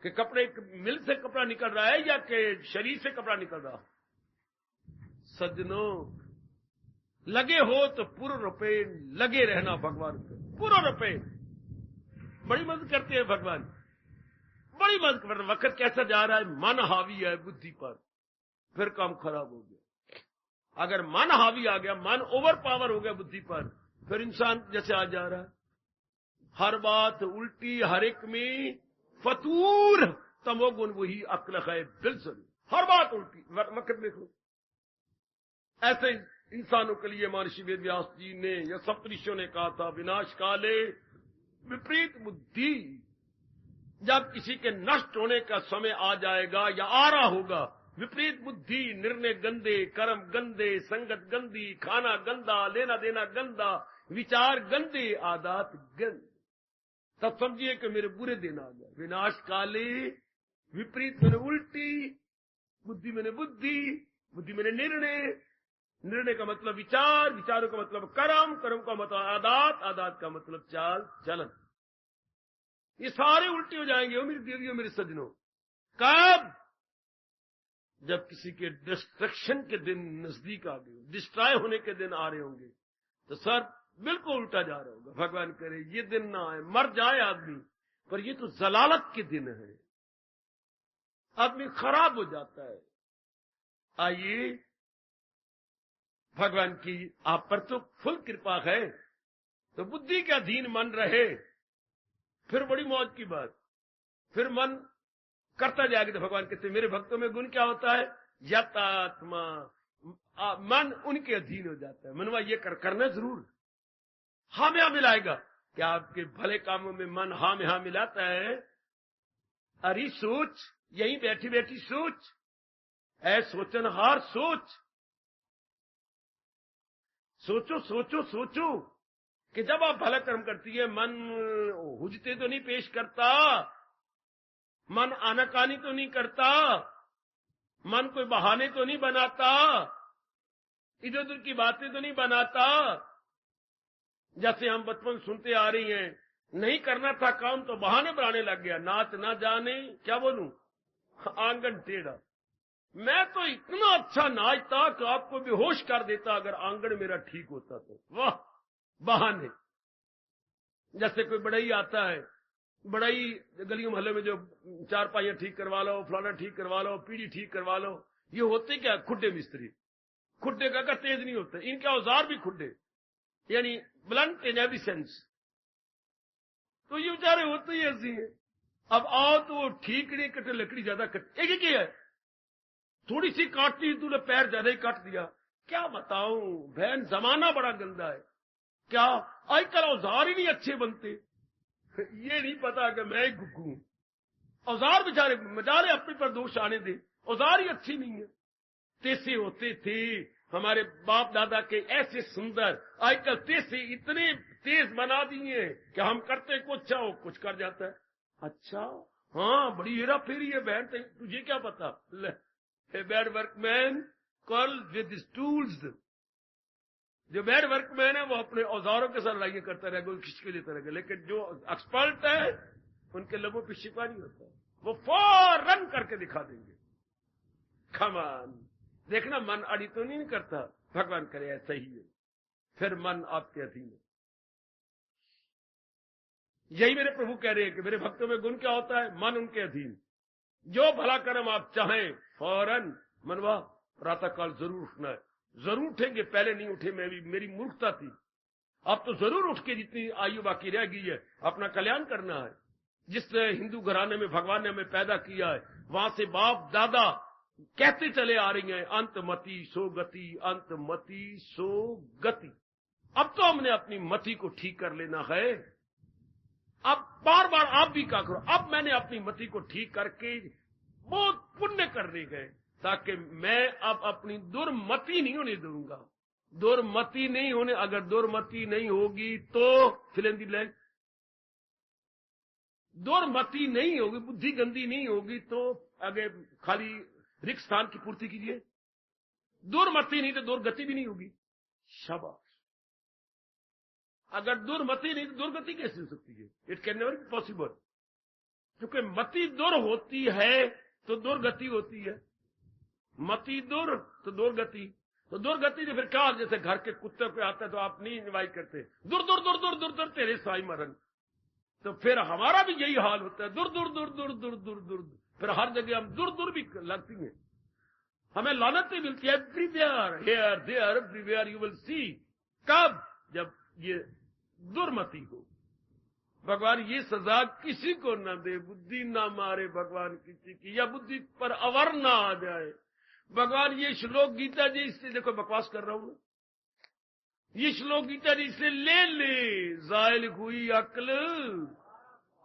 कि कपड़े मिल से कपड़ा निकल रहा है या कि शरीर से कपड़ा निकल रहा। सज्जनों, लगे हो तो पूर्ण रुपए लगे रहना भगवान को, पूर्ण रुपए। बड़ी मदद करते हैं भगवान, बड़ी मदद करते। वक्त कैसा जा रहा है, मन हावी है बुद्धि पर, फिर काम खराब हो गया। अगर मन हावी आ गया, मन ओवर पावर हो गया बुद्धि पर, फिर इंसान जैसे आ जा रहा है, हर बात उल्टी, हर एक में फतूर, तमोगुण वही अक्ल है बिल्कुल, हर बात उल्टी। वक्त देखो, ऐसे इंसानों के लिए महर्षि वेदव्यास जी ने या सप्तऋषियों ने कहा था, विनाश काले विपरीत बुद्धि। जब किसी के नष्ट होने का समय आ जाएगा या आ रहा होगा, विपरीत बुद्धि, निर्णय गंदे, कर्म गंदे, संगत गंदी, खाना गंदा, लेना देना गंदा, विचार गंदे, आदत गंद, तब समझिए कि मेरे बुरे दिन आ गए। विनाश काले विपरीत मैंने उल्टी, बुद्धि मैंने बुद्धि, बुद्धि मैंने निर्णय, निर्णय का मतलब विचार, विचारों का मतलब कर्म, कर्म का मतलब आदत, आदत का मतलब चाल चलन। ये सारे उल्टे हो जाएंगे मेरी देवियों, मेरे सज्जनों। कब? जब किसी के डिस्ट्रक्शन के दिन नजदीक आ गए, डिस्ट्रॉय होने के दिन आ रहे होंगे, तो सर बिल्कुल उल्टा जा रहा होगा। भगवान करे ये दिन ना आए, मर जाए आदमी, पर ये तो जलालत के दिन है, आदमी खराब हो जाता है। आइए, भगवान की आप पर तो फुल कृपा है, तो बुद्धि के अधीन मन रहे, फिर बड़ी मौज की बात। फिर मन करता जाएगा तो भगवान कहते मेरे भक्तों में गुण क्या होता है, यतात्मा, मन उनके अधीन हो जाता है। मनवा ये करना जरूर, हाँ में हाँ मिलाएगा। क्या आपके भले कामों में मन हाँ में हाँ मिलाता है? अरे सोच, यहीं बैठी बैठी सोच, ऐ सोचनहार सोच, सोचो सोचो सोचो कि जब आप भला कर्म करती है, मन हुजते तो नहीं पेश करता, मन आनाकानी तो नहीं करता, मन कोई बहाने तो नहीं बनाता, इधर उधर की बातें तो नहीं बनाता, जैसे हम बचपन सुनते आ रही हैं, नहीं करना था काम तो बहाने बनाने लग गया, नाच ना जाने क्या बोलूं आंगन टेढ़ा। मैं तो इतना अच्छा नाचता कि आपको बेहोश कर देता अगर आंगन मेरा ठीक होता तो। वाह बहाने। जैसे कोई बड़ई आता है, बड़ई गलियों मोहल्ले में जो चारपाइयां ठीक करवा लो, फलाना ठीक करवा लो, पीढ़ी ठीक करवा लो, ये होते क्या खुड्डे मिस्त्री। खुड्डे का तेज नहीं होते, इनके औजार भी खुड्डे, यानी ब्लंट इन एवरी सेंस। तो ये बेचारे होते ही ऐसी हैं। अब आओ तो वो ठीक नहीं कटे, लकड़ी ज्यादा कट, एक ही है थोड़ी सी काटती, तूने पैर ज्यादा ही काट दिया। क्या बताऊं बहन, जमाना बड़ा गंदा है। क्या आजकल औजार ही नहीं अच्छे बनते। ये नहीं पता कि मैं ही गुग्गू हूं। औजार बेचारे मजाले अपने पर दोष आने दे, औजार ही अच्छी नहीं है। तेसे होते थे हमारे बाप दादा के ऐसे सुंदर, आजकल तेसे इतने तेज बना दिए कि हम करते कुछ हो कुछ कर जाता है। अच्छा हाँ, बड़ी हेरा फेरी है बहन, तुझे क्या पता। A bad workman call with his tools. जो बैड वर्कमैन है वो अपने औजारों के साथ लड़ाई करता रहेगा, खिंचके देता रहेगा, लेकिन जो एक्सपर्ट है उनके लोगों पे शिकवा नहीं होता, वो फौरन करके दिखा देंगे। कमान देखना, मन अड़ी तो नहीं करता, भगवान करे ऐसा ही है, फिर मन आपके अधीन है। यही मेरे प्रभु कह रहे हैं कि मेरे भक्तों में गुण क्या होता है, मन उनके अधीन। जो भला कर्म आप चाहें फौरन मनवा प्रातःकाल जरूर उठना है। जरूर उठेंगे, पहले नहीं उठे, मैं भी, मेरी मूर्खता थी। अब तो जरूर उठ के जितनी आयु बाकी रह गई है अपना कल्याण करना है। जिस हिंदू घराने में भगवान ने हमें पैदा किया है, वहां से बाप दादा कहते चले आ रही हैं, अंतमति सो गति, अंतमति सो गति। अब तो हमने अपनी मति को ठीक कर लेना है। अब बार बार आप भी क्या करो, अब मैंने अपनी मति को ठीक करके बहुत पुण्य करने गए, ताकि मैं अब अपनी दुर्मति नहीं होने दूंगा। दुर्मति नहीं होने, अगर दुर्मति नहीं होगी तो फिल इन द ब्लैंक, दुर्मति नहीं होगी, बुद्धि गंदी नहीं होगी तो आगे खाली रिक्त स्थान की पूर्ति कीजिए। दुर्मति नहीं तो दुर्गति भी नहीं होगी। शाबाश। अगर दुर्मति नहीं तो दुर्गति कैसे हो सकती है? It can never be possible. क्योंकि मति दुर होती है तो दुर्गति होती है, मति दुर तो दुर्गति। तो दुर्गति तो फिर क्या, जैसे घर के कुत्ते पे आता है तो आप नहीं इनवाइट करते, दूर दूर दूर दूर दूर दूर तेरे साई मरन। तो फिर हमारा भी यही हाल होता है, दूर दूर दूर दूर दूर दूर दूर। फिर हर जगह हम दूर दूर भी लगती हैं, हमें लानतें मिलती है everywhere, here there everywhere you will see. कब? जब ये दुर्मति हो। भगवान ये सजा किसी को न दे, बुद्धि ना मारे भगवान किसी की, या बुद्धि पर अवर ना आ जाए। भगवान ये श्लोक गीता जी, इससे देखो बकवास कर रहा हूं, ये श्लोक गीता जी से ले जायल हुई अक्ल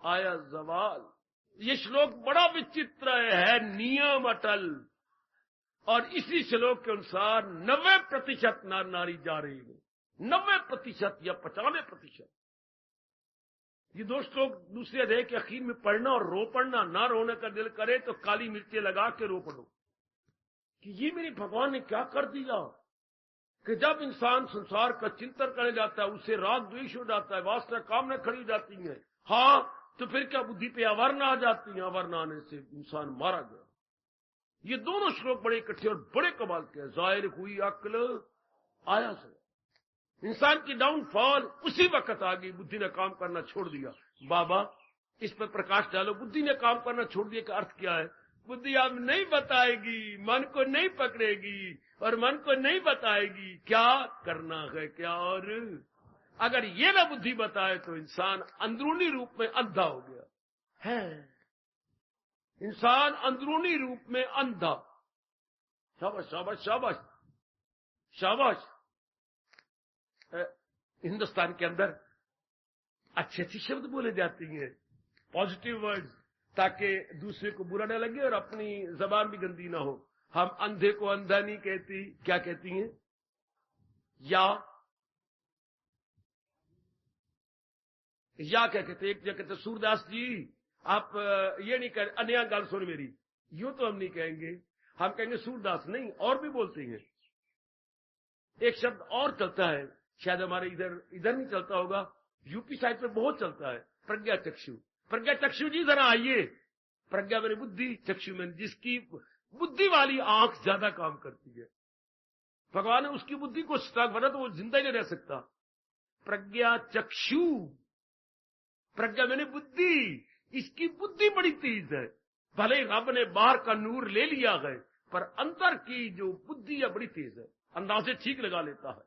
आया जवाल। ये श्लोक बड़ा विचित्र है, नियम अटल। और इसी श्लोक के अनुसार 90% नर नारी जा रही है, 90% या 95%। ये दो श्लोक दूसरे अध्याय के आखिर में पढ़ना और रो पढ़ना। ना रोने का दिल करे तो काली मिर्ची लगा के रो पड़ो कि ये मेरे भगवान ने क्या कर दिया। कि जब इंसान संसार का चिंतन करने जाता है, उससे राग द्वेष हो जाता है, वासना कामना खड़ी जाती है। हाँ, तो फिर क्या बुद्धि पे अवर्ण आ जाती है, अवर्ण आने से इंसान मारा गया। ये दोनों श्लोक बड़े इकट्ठे और बड़े कमाल के हैं। जाहिर हुई अक्ल आया से, इंसान की डाउनफॉल उसी वक्त आ गई, बुद्धि ने काम करना छोड़ दिया। बाबा इस पर प्रकाश डालो, बुद्धि ने काम करना छोड़ दिया का अर्थ क्या है? बुद्धि अब नहीं बताएगी, मन को नहीं पकड़ेगी और मन को नहीं बताएगी क्या करना है क्या। और अगर ये ना बुद्धि बताए तो इंसान अंदरूनी रूप में अंधा हो गया है, इंसान अंदरूनी रूप में अंधा। शाबाश शाबाश शाबाश शाबाश। हिंदुस्तान के अंदर अच्छे अच्छे शब्द बोले जाते हैं, पॉजिटिव वर्ड्स, ताकि दूसरे को बुरा न लगे और अपनी जबान भी गंदी ना हो। हम अंधे को अंधा नहीं कहती, क्या कहती हैं? या क्या कहते? एक जगह कहते सूरदास जी आप ये नहीं कह, अन्य गल सुन मेरी, यूं तो हम नहीं कहेंगे, हम कहेंगे सूरदास नहीं, और भी बोलते हैं। एक शब्द और चलता है, शायद हमारे इधर नहीं चलता होगा, यूपी साइड पे बहुत चलता है प्रज्ञा चक्षु। प्रज्ञा चक्षु जी जरा आइए। प्रज्ञा मैंने बुद्धि, चक्षु मैंने जिसकी बुद्धि वाली आंख ज्यादा काम करती है, भगवान ने उसकी बुद्धि को स्ट्रांग बना तो वो जिंदा ही नहीं रह सकता। प्रज्ञा चक्षु, प्रज्ञा मैंने बुद्धि, इसकी बुद्धि बड़ी तेज है। भले रब ने बाहर का नूर ले लिया है, पर अंदर की जो बुद्धि है बड़ी तेज है, अंदाजे ठीक लगा लेता है।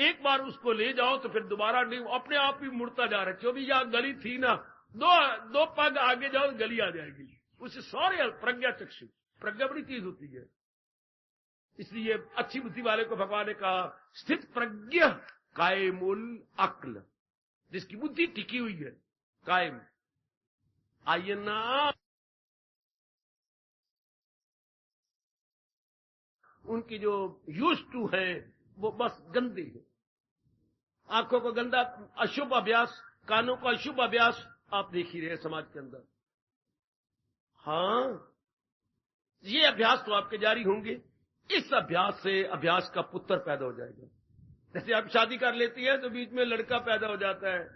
एक बार उसको ले जाओ तो फिर दोबारा नहीं, अपने आप ही मुड़ता जा रहा है। क्योंकि यहां गली थी ना, दो पग आगे जाओ गली आ जाएगी। उसे सारे प्रज्ञा चक्षु, प्रज्ञा बड़ी तेज होती है। इसलिए अच्छी बुद्धि वाले को भगवान ने कहा स्थित प्रज्ञ कायमुल अक्ल, जिसकी बुद्धि टिकी हुई है, कायम। आइए ना, उनकी जो यूज टू है वो बस गंदी है। आंखों को गंदा अशुभ अभ्यास, कानों का अशुभ अभ्यास आप देख ही रहे समाज के अंदर। हाँ, ये अभ्यास तो आपके जारी होंगे। इस अभ्यास से अभ्यास का पुत्र पैदा हो जाएगा। जैसे आप शादी कर लेती है तो बीच में लड़का पैदा हो जाता है,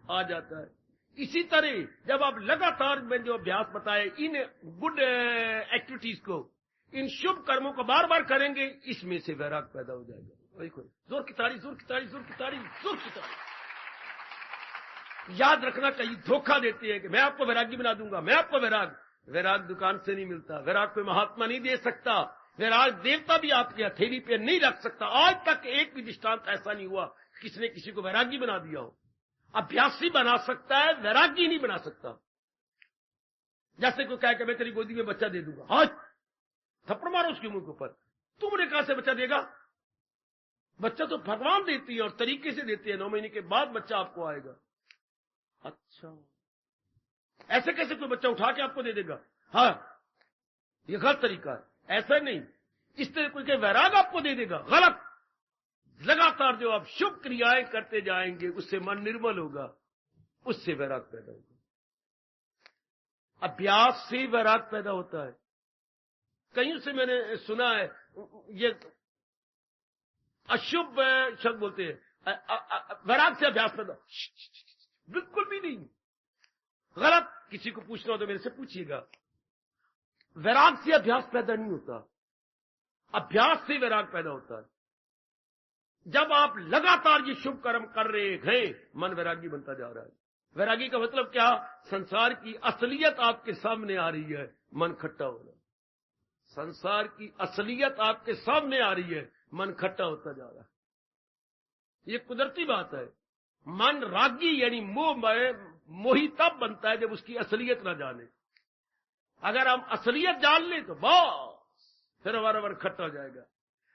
आ जाता है। इसी तरह जब आप लगातार में जो अभ्यास बताए, इन गुड एक्टिविटीज को, इन शुभ कर्मों को बार बार करेंगे, इसमें से वैराग पैदा हो जाएगा। वही कोई जोर की ताड़ी, जोर की ताड़ी, जोर की ताड़ी, जोर की ताड़ी। याद रखना, कहीं धोखा देती है कि मैं आपको वैरागी बना दूंगा, मैं आपको वैराग दुकान से नहीं मिलता। वैराग कोई महात्मा नहीं दे सकता। वैराग देवता भी आपकी हथेली पे नहीं रख सकता। आज तक एक भी दृष्टांत ऐसा नहीं हुआ किसने किसी को वैरागी बना दिया हो। अभ्यासी बना सकता है, वैरागी नहीं बना सकता। जैसे कोई कहे कि मैं तेरी गोदी में बच्चा दे दूंगा, हाँ थप्पड़ मारो उसके मुंह के ऊपर। तुमने कहां से बच्चा देगा? बच्चा तो भगवान देती है और तरीके से देती है। 9 महीने के बाद बच्चा आपको आएगा। अच्छा, ऐसे कैसे कोई बच्चा उठा के आपको दे देगा? हाँ, ये गलत तरीका है। ऐसा नहीं, इस तरह कोई वैराग आपको दे देगा, गलत। लगातार जो आप शुभ क्रियाएं करते जाएंगे, उससे मन निर्मल होगा, उससे वैराग पैदा होगा। अभ्यास से वैराग पैदा होता है। कहीं से मैंने सुना है, ये अशुभ शब्द बोलते हैं, वैराग से अभ्यास पैदा, बिल्कुल भी नहीं, गलत। किसी को पूछना हो तो मेरे से पूछिएगा। वैराग से अभ्यास पैदा नहीं होता, अभ्यास से वैराग पैदा होता है। जब आप लगातार ये शुभ कर्म कर रहे हैं, मन वैरागी बनता जा रहा है। वैरागी का मतलब क्या? संसार की असलियत आपके सामने आ रही है, मन खट्टा हो रहा है। संसार की असलियत आपके सामने आ रही है, मन खट्टा होता जा रहा है। ये कुदरती बात है। मन रागी यानी मोही तब बनता है जब उसकी असलियत ना जाने। अगर हम असलियत जान ले तो बस फिर हमारा मन खट्टा हो जाएगा।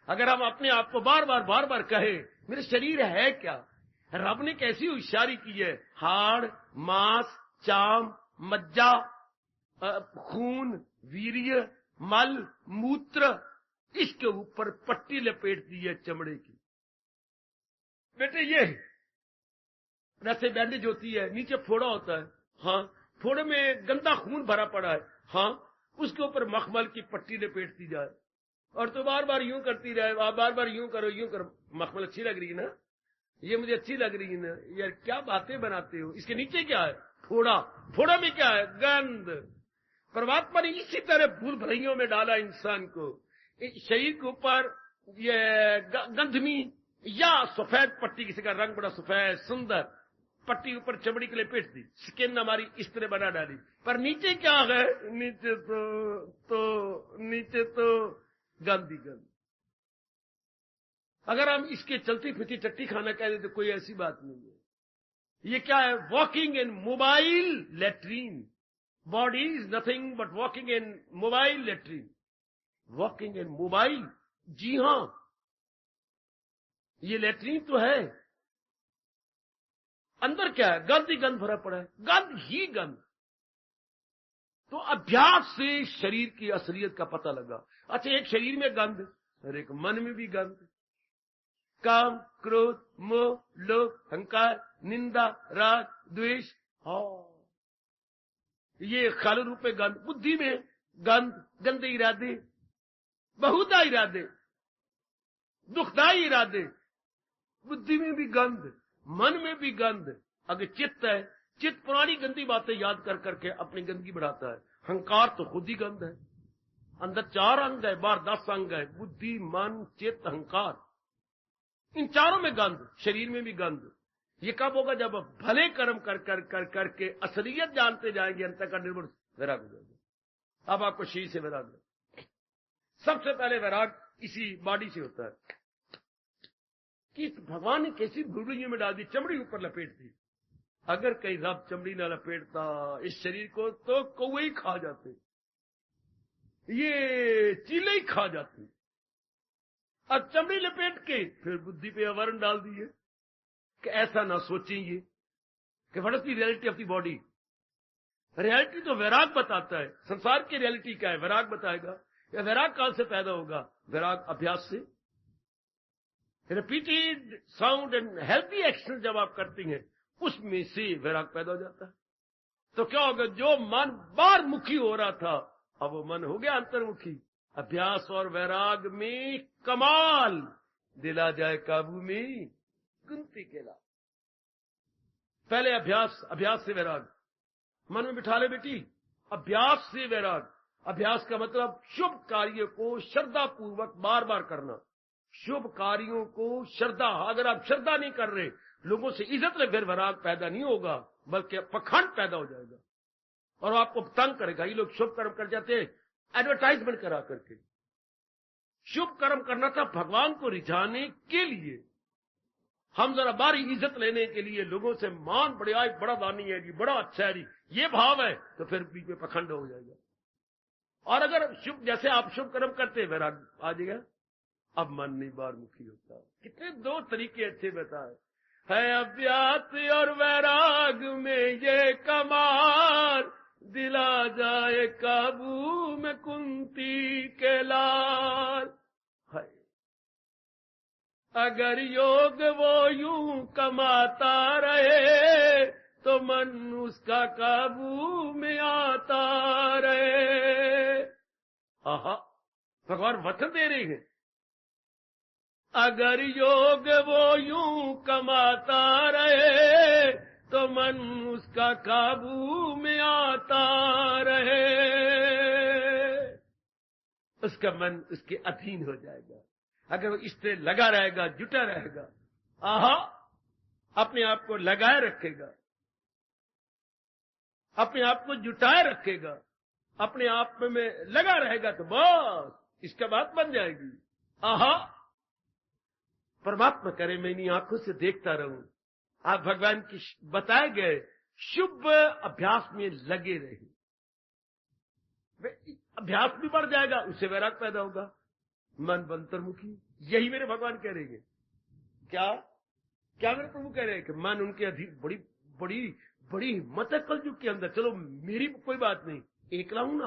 अगर हम अपने आप को बार बार कहें मेरे शरीर है क्या, रब ने कैसी होशियारी की है, हाड़, मांस, चाम, मज्जा, खून, वीर्य, मल, मूत्र, इसके ऊपर पट्टी लपेट दी है चमड़े की। बेटे ये जैसे बैंडेज होती है, नीचे फोड़ा होता है, हाँ, फोड़े में गंदा खून भरा पड़ा है, हाँ, उसके ऊपर मखमल की पट्टी लपेट दी जाए और तो बार बार यूं करती रहे, आप बार बार यूं करो। मखमल अच्छी लग रही है ना, ये मुझे अच्छी लग रही है ना, यार क्या बातें बनाते हो। इसके नीचे क्या है? फोड़ा। फोड़ा में क्या है? गंध। परमात्मा ने इसी तरह भूल भुलैयों में डाला इंसान को। शरीर के ऊपर ये गंधमी या सफेद पट्टी, किसी का रंग बड़ा सफेद सुंदर, पट्टी ऊपर चमड़ी के लिए पेट दी, स्किन हमारी इस तरह बना डाली, पर नीचे क्या है? नीचे तो गंदी गंद। अगर हम इसके चलती फिरती टट्टी खाना कह दें तो कोई ऐसी बात नहीं है। ये क्या है? Walking in mobile latrine. Body is nothing but walking in mobile latrine. Walking in mobile, जी हां, ये लेट्रीन तो है, अंदर क्या है? गंद ही गंद भरा पड़ा है, गंद ही गंद। तो अभ्यास से शरीर की असलियत का पता लगा। अच्छा, एक शरीर में गंध और एक मन में भी गंध। काम, क्रोध, मोह, लोभ, अहंकार, निंदा, राग, द्वेष, ये खाली रूप में गंध। बुद्धि में गंध, गंदे इरादे, बहुधा इरादे, दुखदायी इरादे, बुद्धि में भी गंध, मन में भी गंध। अगर चित्त है, चित्त पुरानी गंदी बातें याद कर करके अपनी गंदगी बढ़ाता है। अहंकार तो खुद ही गंध है। अंदर 4 अंग है, बाहर 10 अंग है, बुद्धि, मन, चित्त, अहंकार। इन चारों में गंध, शरीर में भी गंध। ये कब होगा? जब आप भले कर्म कर कर कर करके असलियत जानते जाएंगे, अंतःकरण निर्मल वैराग हो जाएगा। अब आपको शरीर से वैराग है। सबसे पहले वैराग इसी बॉडी से होता है कि भगवान ने कैसी भूलियों में डाल दी, चमड़ी ऊपर लपेट दी। अगर कहीं रब चमड़ी न लपेटता इस शरीर को तो कौवे ही खा जाते, ये चीले ही खा जाती। अब चमड़ी लपेट के फिर बुद्धि पे आवरण डाल दिए कि ऐसा ना सोचेंगे कि what is the reality of the body. Reality तो वैराग बताता है। संसार की रियलिटी क्या है? वैराग बताएगा। या वैराग काल से पैदा होगा? वैराग अभ्यास से। Repeated sound and healthy action जब आप करती हैं, उसमें से वैराग पैदा हो जाता है। तो क्या होगा? जो मन बाहर मुखी हो रहा था, अब वो मन हो गया अंतर्मुखी। अभ्यास और वैराग में कमाल, दिला जाए काबू में गुनती केला। पहले अभ्यास, अभ्यास से वैराग। मन में बिठा ले बेटी, अभ्यास से वैराग। अभ्यास का मतलब शुभ कार्य को श्रद्धा पूर्वक बार बार करना। शुभ कार्यों को श्रद्धा, अगर आप श्रद्धा नहीं कर रहे, लोगों से इज्जत ले, फिर वैराग पैदा नहीं होगा, बल्कि पखंड पैदा हो जाएगा और आपको तंग करेगा। ये लोग शुभ कर्म कर जाते हैं एडवर्टाइजमेंट करा करके। शुभ कर्म करना था भगवान को रिझाने के लिए। हम जरा बारी इज्जत लेने के लिए लोगों से मान बढ़िया, बड़ा दानी है जी, बड़ा अच्छा है जी, ये भाव है, तो फिर बीच में पखंड हो जाएगा। और अगर शुभ, जैसे आप शुभ कर्म करते वैराग आ जाएगा। अब मन नहीं बार मुखी होता। कितने 2 तरीके अच्छे बताए है। अभ्यास और वैराग में ये कमाल, दिला जाए काबू में कुंती के लाल। है अगर योग वो यूं कमाता रहे, तो मन उसका काबू में आता रहे। आहा, भगवान वचन दे रहे हैं। अगर योग वो यूं कमाता रहे, तो मन उसका काबू में आता रहे। उसका मन उसके अधीन हो जाएगा। अगर वो इस तरह लगा रहेगा, जुटा रहेगा, आहा, अपने आप को लगाए रखेगा, अपने आप को जुटाए रखेगा, अपने आप में लगा रहेगा, तो बस इसका बात बन जाएगी। आहा, परमात्मा करे मैं इन्हीं आंखों से देखता रहूं। आप भगवान की बताए गए शुभ अभ्यास में लगे रहे। अभ्यास भी बढ़ जाएगा, उससे वैराग पैदा होगा। मन अंतर्मुखी, यही मेरे भगवान कह रहे हैं। क्या क्या मेरे प्रभु कह रहे हैं कि मन उनके अधीन। बड़ी बड़ी बड़ी हिम्मत है कलयुग के अंदर। चलो मेरी कोई बात नहीं, एकला हूं ना।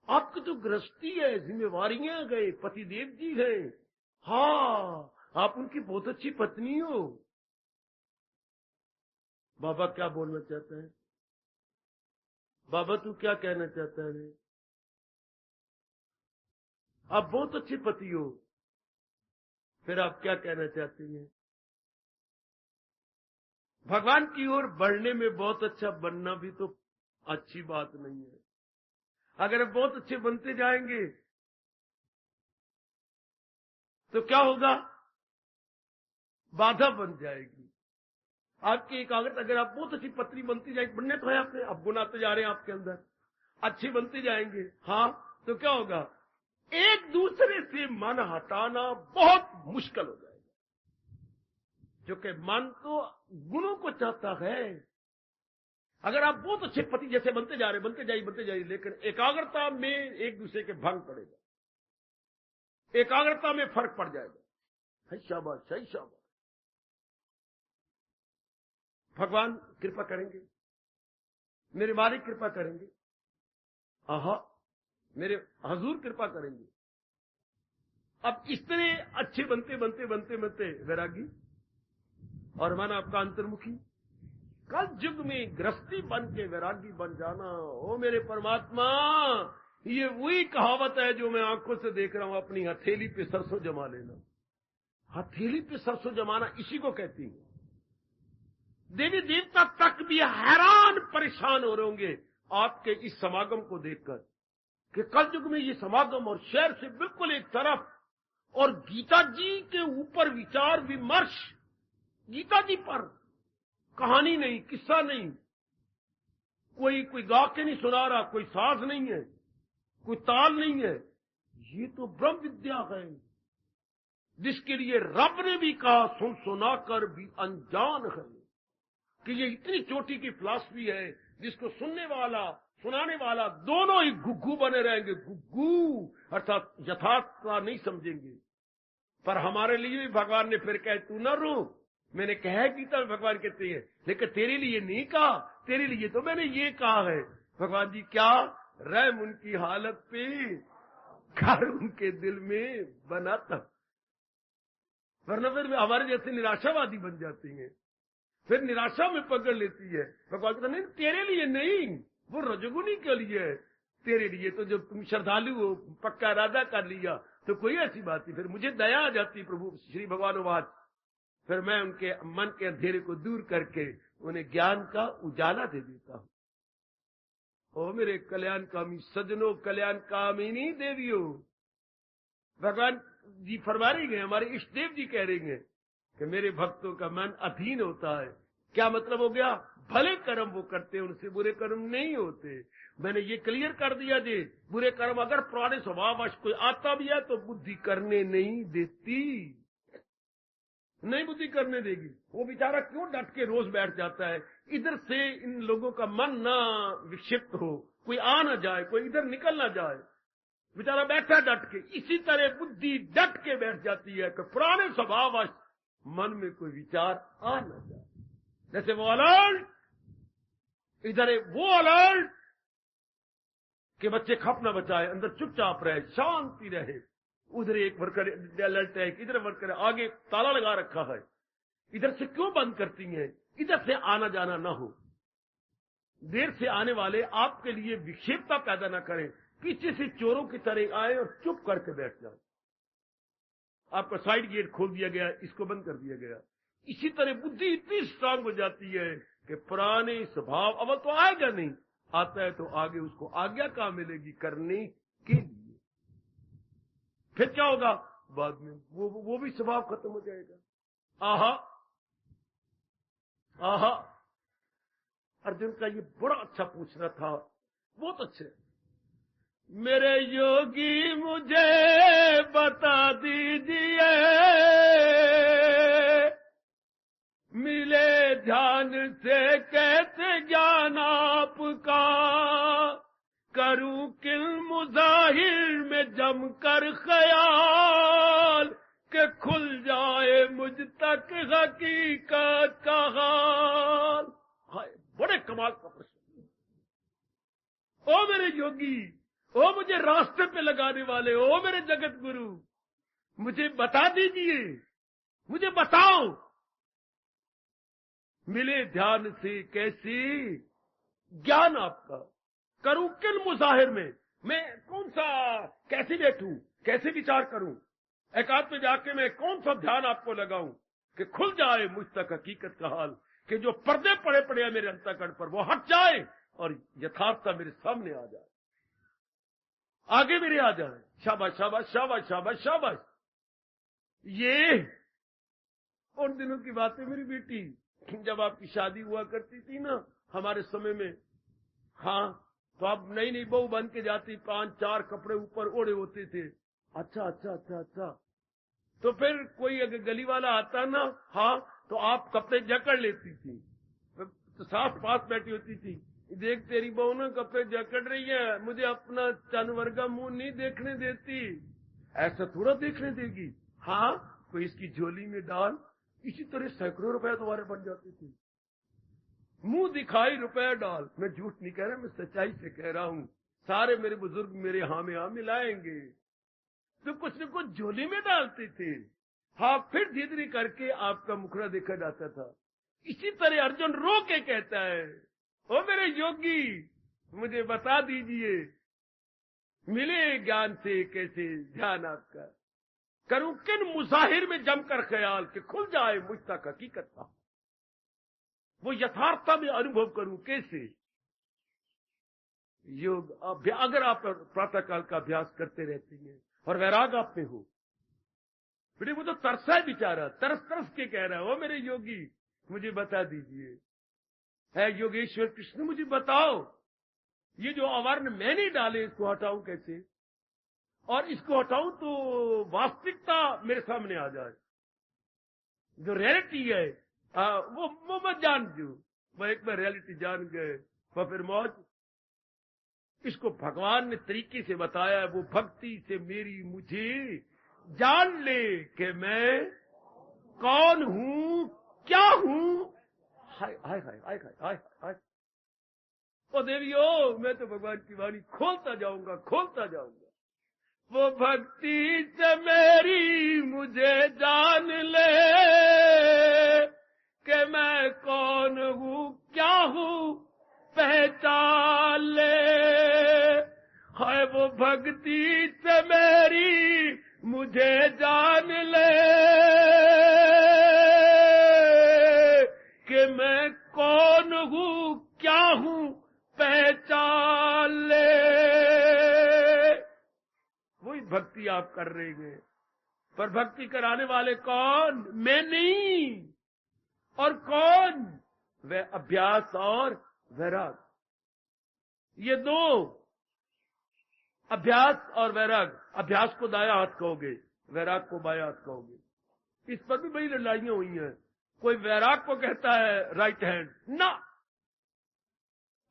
आपकी तो गृहस्थी है, जिम्मेवारियां गए, पतिदेव जी हैं। हाँ, आप उनकी बहुत अच्छी पत्नी हो। बाबा क्या बोलना चाहता है? बाबा तू क्या कहना चाहता है? आप बहुत अच्छे पति हो, फिर आप क्या कहना चाहते हैं? भगवान की ओर बढ़ने में बहुत अच्छा बनना भी तो अच्छी बात नहीं है। अगर आप बहुत अच्छे बनते जाएंगे तो क्या होगा? बाधा बन जाएगी आपकी एकाग्रता। अगर आप बहुत अच्छी पत्नी बनती जाएगी, बनने तो है आपने, अब गुण आते जा रहे हैं आपके अंदर, अच्छी बनते जाएंगे, हाँ, तो क्या होगा? एक दूसरे से मन हटाना बहुत मुश्किल हो जाएगा। क्योंकि मन तो गुणों को चाहता है। अगर आप बहुत अच्छे पति जैसे बनते जा रहे, बनते जाइए, लेकिन एकाग्रता में एक दूसरे के भंग पड़ेगा, एकाग्रता में फर्क पड़ जाएगा। है शाबाश, सही शाबाश। भगवान कृपा करेंगे, मेरे मालिक कृपा करेंगे, आहा, मेरे हजूर कृपा करेंगे। अब इस तरह अच्छे बनते वैरागी और मन आपका अंतर्मुखी। कल युग में गृहस्थी बन के वैरागी बन जाना। ओ मेरे परमात्मा, ये वही कहावत है जो मैं आंखों से देख रहा हूं, अपनी हथेली पे सरसों जमा लेना। हथेली पे सरसों जमाना इसी को कहती है। देवी देवता तक भी हैरान परेशान हो रहे होंगे आपके इस समागम को देखकर कि कलयुग में ये समागम और शहर से बिल्कुल एक तरफ, और गीता जी के ऊपर विचार विमर्श, गीता जी पर कहानी नहीं, किस्सा नहीं, कोई गा के नहीं सुना रहा, कोई साज नहीं है, कोई ताल नहीं है, ये तो ब्रह्म विद्या है जिसके लिए रब ने भी कहा सुन सुनाकर भी अनजान है, कि ये इतनी चोटी की फिलॉसफी है जिसको सुनने वाला सुनाने वाला दोनों ही गुग्गू बने रहेंगे। गुग्गू अर्थात यथार्थता नहीं समझेंगे। पर हमारे लिए भी भगवान ने फिर कहा तू न रो, मैंने कहा गीता में भगवान कहते हैं, लेकिन तेरे लिए नहीं कहा, तेरे लिए तो मैंने ये कहा है। भगवान जी क्या रहम उनकी हालत पे, घर उनके दिल में बना था, वरना फिर हमारे जैसे निराशावादी बन जाती हैं, फिर निराशा में पकड़ लेती है। भगवान कहते नहीं तेरे लिए नहीं, वो रजोगुनी के लिए है, तेरे लिए तो जब तुम श्रद्धालु हो, पक्का इरादा कर लिया तो कोई ऐसी बात नहीं। फिर मुझे दया आ जाती प्रभु श्री भगवान वाच, फिर मैं उनके मन के अंधेरे को दूर करके उन्हें ज्ञान का उजाला दे देता हूं। ओ मेरे कल्याणकामी सजनों, कल्याणकामिनी देवियों, भगवान जी फरमा रही गए, हमारे इष्ट देव जी कह रही हैं कि मेरे भक्तों का मन अधीन होता है। क्या मतलब हो गया? भले कर्म वो करते हैं, उनसे बुरे कर्म नहीं होते। मैंने ये क्लियर कर दिया जी, बुरे कर्म अगर पुराने स्वभाववश कोई आता भी है तो बुद्धि करने नहीं देती, नहीं बुद्धि करने देगी। वो बेचारा क्यों डट के रोज बैठ जाता है? इधर से इन लोगों का मन ना विक्षिप्त हो, कोई आ ना जाए, कोई इधर निकल ना जाए, बेचारा बैठा डट के। इसी तरह बुद्धि डट के बैठ जाती है कि पुराने स्वभाववश मन में कोई विचार आ न जाए। जैसे वो अलर्ट, इधर है वो अलर्ट कि बच्चे खप न बचाए, अंदर चुपचाप रहे, शांति रहे। उधर एक वर्कर अलर्ट है, इधर वर्कर आगे ताला लगा रखा है, इधर से क्यों बंद करती हैं? इधर से आना जाना ना हो। देर से आने वाले आपके लिए विक्षेपता पैदा ना करें, पीछे से चोरों की तरह आए और चुप करके बैठ जाए। आपका साइड गेट खोल दिया गया, इसको बंद कर दिया गया। इसी तरह बुद्धि इतनी स्ट्रांग हो जाती है कि पुराने स्वभाव अवल तो आएगा नहीं, आता है तो आगे उसको आज्ञा कहां मिलेगी करने के लिए। फिर क्या होगा? बाद में वो भी स्वभाव खत्म हो जाएगा। आहा आहा, अर्जुन का ये बड़ा अच्छा पूछना था, बहुत अच्छे। मेरे योगी मुझे बता दीजिए, मिले ध्यान से कैसे ज्ञान आपका, करूं किल मुजाहिर में जमकर ख्याल, के खुल जाए मुझ तक हकीकत का हाल। हाय, बड़े कमाल का प्रश्न। ओ मेरे योगी, ओ मुझे रास्ते पे लगाने वाले, ओ मेरे जगत गुरु, मुझे बता दीजिए, मुझे बताओ, मिले ध्यान से कैसे ज्ञान आपका, करूं किन मुजाहिर में, मैं कौन सा कैसे बैठूं, कैसे विचार करूं, एकांत में जाके मैं कौन सा ध्यान आपको लगाऊं कि खुल जाए मुझ तक हकीकत का हाल, कि जो पर्दे पड़े पड़े हैं मेरे अंतःकरण पर वो हट जाए और यथार्थता मेरे सामने आ जाए, आगे मेरे आ जाए। शाबाश शाबाश शाबाश शाबाश शाबाश। ये उन दिनों की बात है मेरी बेटी, जब आपकी शादी हुआ करती थी ना हमारे समय में। हाँ, तो आप नई नई बहू बन के जाती, 5-4 कपड़े ऊपर ओढ़े होते थे। अच्छा अच्छा अच्छा अच्छा। तो फिर कोई अगर गली वाला आता ना, हाँ, तो आप कपड़े जकड़ लेती थी, तो सास पास बैठी होती थी, देख तेरी बहू ना कपड़े जकड़ रही है, मुझे अपना चनवर का मुंह नहीं देखने देती। ऐसा थोड़ा देखने देगी? हाँ, कोई इसकी झोली में डाल। इसी तरह सैकड़ों रुपए तुम्हारे बन जाते थे। मुंह दिखाई रुपया डाल। मैं झूठ नहीं कह रहा, मैं सच्चाई से कह रहा हूं। सारे मेरे बुजुर्ग मेरे हाँ में हाँ मिलाएंगे, तो कुछ न कुछ झोली में डालते थे। हाँ, फिर धीरे धीरे करके आपका मुखड़ा देखा जाता था। इसी तरह अर्जुन रो के कहता है, ओ मेरे योगी, मुझे बता दीजिए, मिले ज्ञान से कैसे ध्यान आपका, करूं किन मुजाहिर में जमकर ख्याल कि खुल जाए मुझ तक हकीकत का, वो यथार्थता में अनुभव करूं कैसे। योग अगर आप प्रातःकाल का अभ्यास करते रहते हैं और वैराग आप में हो, बेटे वो तो तरसा है बेचारा, तरस तरस के कह रहा है, ओ मेरे योगी मुझे बता दीजिए, है योगेश्वर कृष्ण मुझे बताओ, ये जो अवर्ण मैंने डाले इसको हटाऊं कैसे, और इसको हटाऊं तो वास्तविकता मेरे सामने आ जाए, जो रियलिटी है वो मैं जान दूं। वो एक बार रियलिटी जान गए वो फिर मौज। इसको भगवान ने तरीके से बताया है, वो भक्ति से मेरी मुझे जान ले कि मैं कौन हूं, क्या हूं। हाय हाय हाय हाय हाय हाय हाय। ओ देवियों, मैं तो भगवान की वाणी खोलता जाऊंगा, खोलता जाऊंगा। वो भक्ति से मेरी मुझे जान ले कि मैं कौन हूं, क्या हूं, पहचान ले। है वो भक्ति से मेरी मुझे जान ले कि मैं कौन हूं, क्या हूं, पहचान ले। वही भक्ति आप कर रहे हैं, पर भक्ति कराने वाले कौन? मैं नहीं। और कौन? वह अभ्यास और वैराग। ये दो, अभ्यास और वैराग। अभ्यास को दाया हाथ कहोगे, वैराग को बाया हाथ कहोगे। इस पर भी बड़ी लड़ाइयां हुई हैं। कोई वैराग को कहता है राइट हैंड, ना,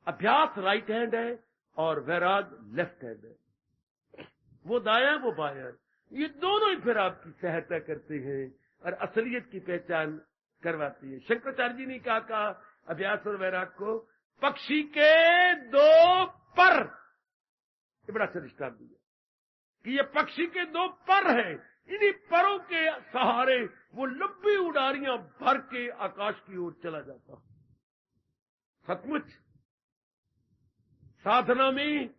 अभ्यास राइट हैंड है और वैराग लेफ्ट हैंड है। वो दाया है, वो बाया है। ये दोनों ही फिर आपकी सहायता करते हैं और असलियत की पहचान करवाती है। शंकराचार्य जी ने क्या कहा अभ्यास और वैराग को? पक्षी के दो पर, ये बड़ा अच्छा दृष्टांत दिया कि ये पक्षी के दो पर हैं, इन्हीं परों के सहारे वो लंबी उड़ारियां भर के आकाश की ओर चला जाता। सचमुच साधना में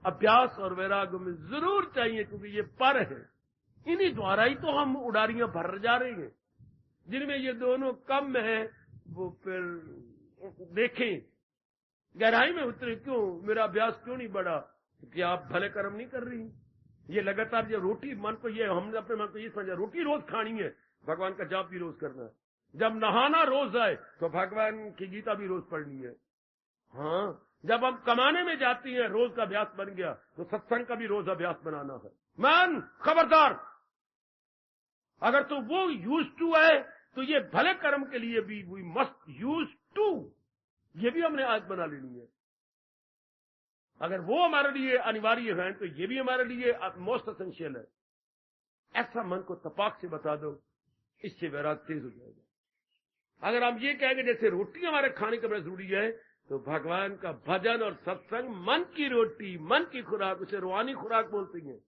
अभ्यास और वैराग में जरूर चाहिए, क्योंकि ये पर है, इन्हीं द्वारा ही तो हम उड़ारियां भर जा रहे हैं। जिनमें ये दोनों कम है वो फिर देखें, गहराई में उतरे। क्यों मेरा अभ्यास क्यों नहीं बढ़ा? क्योंकि आप भले कर्म नहीं कर रही। ये लगातार जो रोटी, मन को ये, हमने अपने मन को ये समझा रोटी रोज खानी है, भगवान का जाप भी रोज करना है। जब नहाना रोज है तो भगवान की गीता भी रोज पढ़नी है। हाँ, जब हम कमाने में जाती हैं रोज का अभ्यास बन गया तो सत्संग का भी रोज अभ्यास बनाना है। मन खबरदार, अगर तो वो यूज टू है तो ये भले कर्म के लिए भी वी मस्ट यूज टू, ये भी हमने आज बना लेनी है। अगर वो हमारे लिए अनिवार्य है तो ये भी हमारे लिए मोस्ट एसेंशियल है। ऐसा मन को तपाक से बता दो, इससे वैराग तेज हो जाएगा। अगर हम ये कहेंगे जैसे रोटी हमारे खाने का बड़ा जरूरी है, तो भगवान का भजन और सत्संग मन की रोटी, मन की खुराक, उसे रूहानी खुराक बोलती है,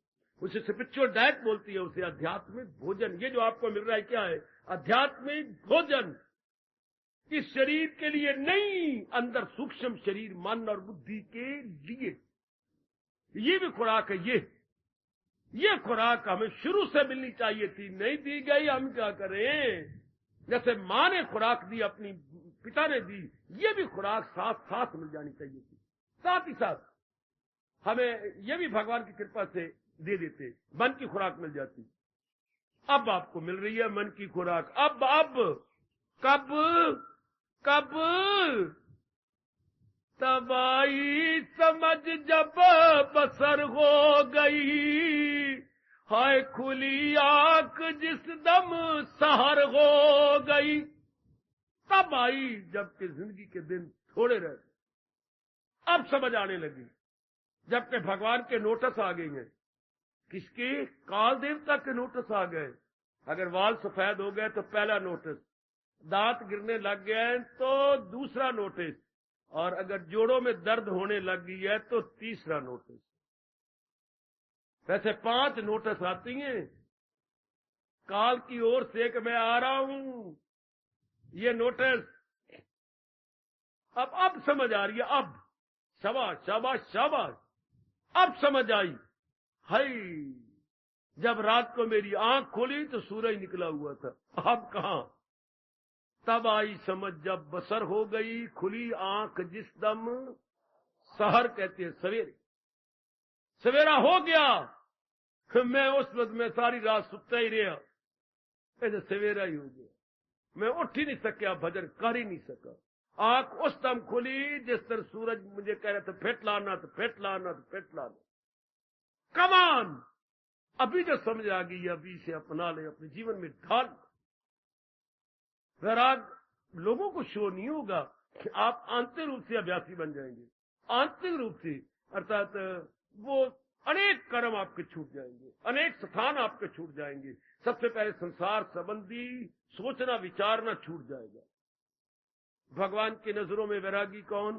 उसे स्पिरिचुअल डाइट बोलती है, उसे आध्यात्मिक भोजन। ये जो आपको मिल रहा है क्या है? आध्यात्मिक भोजन। इस शरीर के लिए नहीं, अंदर सूक्ष्म शरीर, मन और बुद्धि के लिए ये भी खुराक है। ये खुराक हमें शुरू से मिलनी चाहिए थी, नहीं दी गई, हम क्या करें? जैसे मां ने खुराक दी, अपनी पिता ने दी, ये भी खुराक साथ साथ मिल जानी चाहिए थी। साथ ही साथ हमें ये भी भगवान की कृपा से दे देते, मन की खुराक मिल जाती। अब आपको मिल रही है मन की खुराक। अब कब तब आई समझ जब बसर हो गई, हाय खुली आंख जिस दम सहर हो गई। तब आई जबकि जिंदगी के दिन थोड़े रह गए, अब समझ आने लगी, जबकि भगवान के नोटिस आ गए हैं। किसके? काल देवता के नोटिस आ गए। अगर वाल सफेद हो गए तो पहला नोटिस, दांत गिरने लग गए तो दूसरा नोटिस, और अगर जोड़ों में दर्द होने लग गई है तो तीसरा नोटिस। वैसे 5 नोटिस आती हैं काल की ओर से कि मैं आ रहा हूं। ये नोटिस अब समझ आ रही है। अब शाबाश शाबाश शाबाश, अब समझ आई। हाय जब रात को मेरी आंख खोली तो सूरज निकला हुआ था। अब कहां? तब आई समझ जब बसर हो गई, खुली आंख जिस दम, सहर कहते हैं सवेरे, सवेरा हो गया। मैं उस वक्त में सारी रात सुता ही रहा, ऐसे सवेरा ही हो गया। मैं उठ ही नहीं सका, भजन कर ही नहीं सका। आंख उस दम खुली जिस तरह सूरज मुझे कह रहा था फेट लाना, तो फेट लाना, तो फेट लाना। कमान अभी जो समझ आ गई, अभी से अपना ले, अपने जीवन में ढाल। वैराग लोगों को शो नहीं होगा कि आप आंतरिक रूप से अभ्यासी बन जाएंगे। आंतरिक रूप से अर्थात वो अनेक कर्म आपके छूट जाएंगे, अनेक स्थान आपके छूट जाएंगे। सबसे पहले संसार संबंधी सोचना विचारना छूट जाएगा। भगवान की नजरों में वैरागी कौन?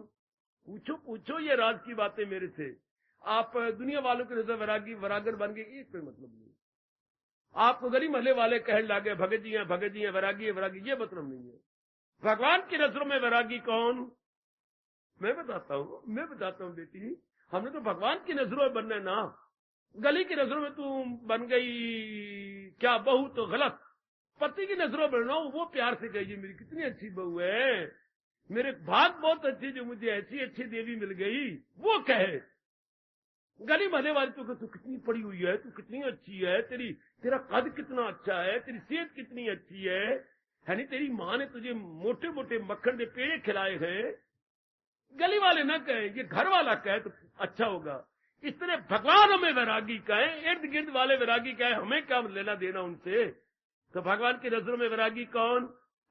पूछो पूछो ये राज की बातें मेरे से। आप दुनिया वालों की नजर वैरागी वैरागर बन गए, ये कोई मतलब नहीं। आपको गली महले वाले कहने लगे भगत जी हैं, भगत जी हैं, वैरागी है, वैरागी, ये मतलब नहीं है। भगवान की नजरों में वैरागी कौन? मैं बताता हूं बेटी। हमने तो भगवान की नजरों में बनना है ना। गली की नजरों में तू बन गई क्या बहू तो गलत। पति की नजरों में बनना हो, वो प्यार से कहिए मेरी कितनी अच्छी बहू है, मेरे भाग बहुत अच्छी जो मुझे ऐसी अच्छी देवी मिल गई, वो कहे। गली महले वाले तू कितनी पड़ी हुई है, तू कितनी अच्छी है, तेरा कद कितना अच्छा है, तेरी सेहत कितनी अच्छी है नहीं, तेरी माँ ने तुझे मोटे मोटे मक्खन के पेड़े खिलाए हैं। गली वाले ना कहें, ये घर वाला कहे तो अच्छा होगा। इस तरह भगवान हमें वैरागी कहे, इर्द गिर्द वाले वैरागी कहे, हमें क्या लेना देना उनसे। तो भगवान की नजरों में वैरागी कौन?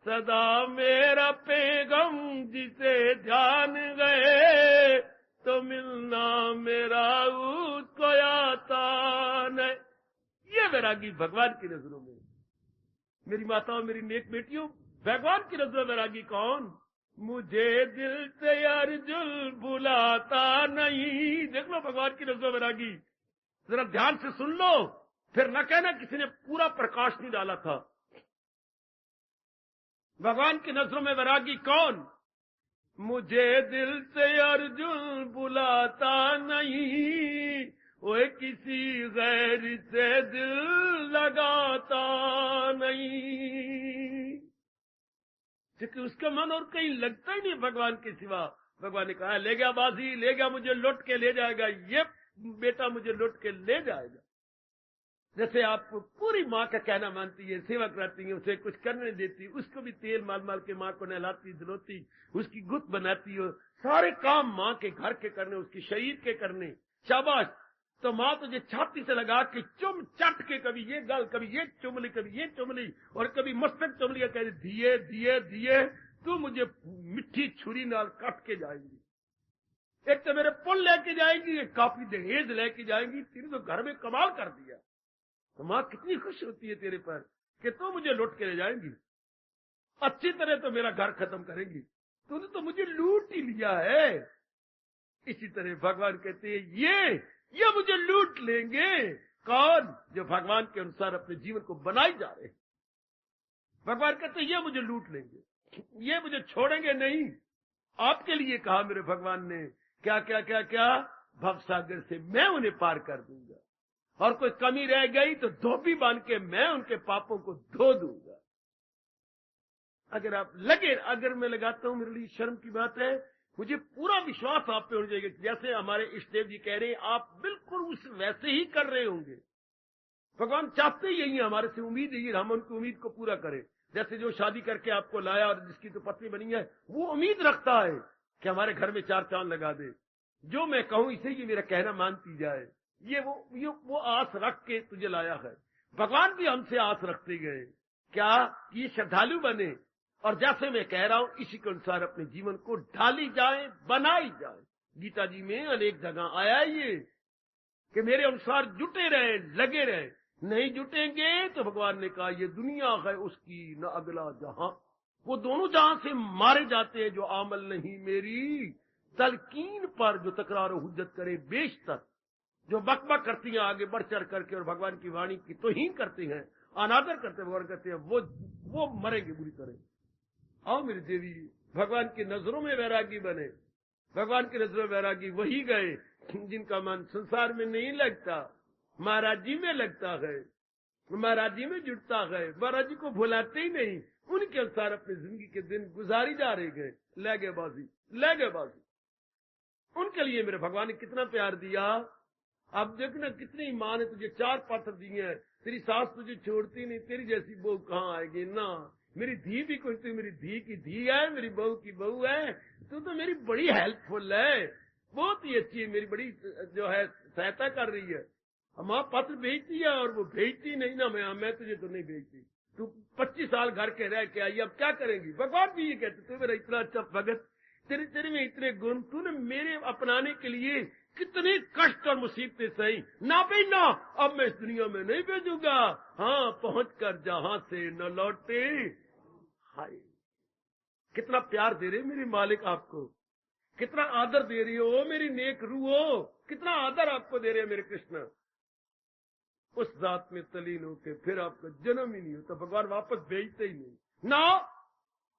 सदा मेरा पैगम जिसे ध्यान गए, तो मिलना मेरा उसको आता नहीं। ये वैरागी भगवान की नजरों में। मेरी माताओं, मेरी नेक बेटियों, भगवान की नजरों में वैरागी कौन? मुझे दिल से अर्जुन बुलाता नहीं। देख लो भगवान की नजरों में वैरागी, जरा ध्यान से सुन लो, फिर न कहना किसी ने पूरा प्रकाश नहीं डाला था। भगवान की नजरों में वैरागी कौन? मुझे दिल से अर्जुन बुलाता नहीं, वो किसी गैर से दिल लगाता नहीं। क्योंकि उसका मन और कहीं लगता ही नहीं भगवान के सिवा। भगवान ने कहा ले गया बाजी, ले गया, मुझे लौट के ले जाएगा, ये बेटा मुझे लौट के ले जाएगा। जैसे आप पूरी माँ का कहना मानती है, सेवा कराती है, उसे कुछ करने देती, उसको भी तेल माल माल के माँ को नहलाती धुलती, उसकी गुत बनाती हो, सारे काम माँ के घर के करने, उसके शरीर के करने, शाबाश। तो माँ तुझे छाती से लगा के चुम चट के, कभी ये गल, कभी ये चुमली, कभी ये चुमली, और कभी मस्तक चुमली, कह दिए दिए दिए, तू मुझे मिट्टी छुरी नाल काट के जाएंगी। एक तो मेरे पुल लेके जाएंगी, एक काफी दहेज लेके जाएंगी, तेरे तो घर में कमाल कर दिया। तो माँ कितनी खुश होती है तेरे पर कि तू मुझे लूट के ले जाएंगी, अच्छी तरह तो मेरा घर खत्म करेंगी, तूने तो मुझे लूट ही लिया है। इसी तरह भगवान कहते हैं ये मुझे लूट लेंगे। कौन? जो भगवान के अनुसार अपने जीवन को बनाए जा रहे हैं। भगवान कहते हैं ये मुझे लूट लेंगे, ये मुझे छोड़ेंगे नहीं। आपके लिए कहा मेरे भगवान ने, क्या क्या क्या क्या, भवसागर से मैं उन्हें पार कर दूंगा, और कोई कमी रह गई तो धोबी बांध के मैं उनके पापों को धो दूंगा। अगर मैं लगाता हूं, मेरे लिए शर्म की बात है, मुझे पूरा विश्वास आप पे होना चाहिए। जैसे हमारे इष्टदेव जी कह रहे हैं, आप बिल्कुल उस वैसे ही कर रहे होंगे। भगवान चाहते ही यही, हमारे से उम्मीद यही, हम उनकी उम्मीद को पूरा करें। जैसे जो शादी करके आपको लाया और जिसकी तो पत्नी बनी है, वो उम्मीद रखता है कि हमारे घर में 4 चांद लगा दे, जो मैं कहूं इसे ही मेरा कहना मानती जाए। ये वो आस रख के तुझे लाया है। भगवान भी हमसे आस रखते गए, क्या कि ये श्रद्धालु बने, और जैसे मैं कह रहा हूं इसी के अनुसार अपने जीवन को ढाली जाए, बनाई जाए। गीता जी में अनेक जगह आया ये कि मेरे अनुसार जुटे रहे, लगे रहे। नहीं जुटेंगे तो भगवान ने कहा ये दुनिया है उसकी, न अगला जहां। वो दोनों जहां से मारे जाते हैं जो आमल नहीं मेरी, तलकीन पर जो तकरार हुज्जत करे बेशतर, जो बकबक करती हैं आगे बढ़ चढ़ करके और भगवान की वाणी की तौहीन करते हैं, अनादर करते हैं, भगवान कहते हैं वो मरेंगे बुरी तरह। आओ मेरी देवी, भगवान की नजरों में वैरागी बने। भगवान की नजरों में वैरागी वही गए जिनका मन संसार में नहीं लगता, महाराज जी में लगता है, महाराज जी में जुटता है, महाराज जी को भुलाते ही नहीं, उनके अनुसार अपनी जिंदगी के दिन गुजारी जा रहे गए। ले गए बाजी। उनके लिए मेरे भगवान ने कितना प्यार दिया। अब देखना कितनी माँ ने तुझे 4 पात्र दिए हैं, तेरी सास तुझे छोड़ती नहीं, तेरी जैसी बहू कहाँ आएगी ना। मेरी धी भी कुछ, तू मेरी धी की धी है, मेरी बहू की बहू है, तू तो मेरी बड़ी हेल्पफुल है, बहुत ही अच्छी है, मेरी बड़ी जो है सहायता कर रही है। माँ पत्र भेजती है और वो भेजती नहीं ना, मैं तुझे तो नहीं भेजती, तू 25 साल घर के रह के आई, अब क्या करेंगी। भगवान भी ये कहते, तू मेरा इतना अच्छा भगत, तेरे में इतने गुण, तूने मेरे अपनाने के लिए कितने कष्ट और मुसीबतें सही ना। भाई ना, अब मैं इस दुनिया में नहीं भेजूंगा। हाँ, पहुंचकर जहां से न लौटे। हाय, कितना प्यार दे रहे मेरे मालिक आपको, कितना आदर दे रही हो मेरी नेक रूह, कितना आदर आपको दे रहे हैं मेरे कृष्ण। उस जात में तलीन होके फिर आपका जन्म ही नहीं होता, भगवान वापस भेजते ही नहीं। Now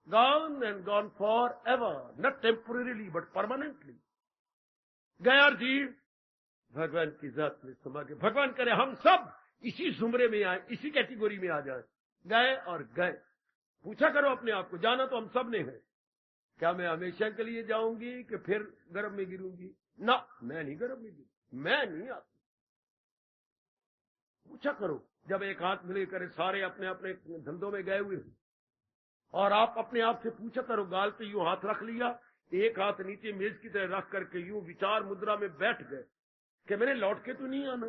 gone and gone for ever, not temporarily but permanently. गया जीव भगवान की जात में समा के, भगवान करे हम सब इसी जुमरे में आए, इसी कैटेगरी में आ जाए। गए और गए। पूछा करो अपने आप को, जाना तो हम सब ने है, क्या मैं हमेशा के लिए जाऊंगी कि फिर गर्भ में गिरूंगी। ना, मैं नहीं गर्भ में गिरूंगी, मैं नहीं आती। पूछा करो, जब एक हाथ मिले करे सारे अपने अपने धंधों में गए हुए, और आप अपने आप से पूछा करो, गाल पे यूं हाथ रख लिया, एक हाथ नीचे मेज की तरह रख करके यूं विचार मुद्रा में बैठ गए कि मैंने लौट के तो नहीं आना।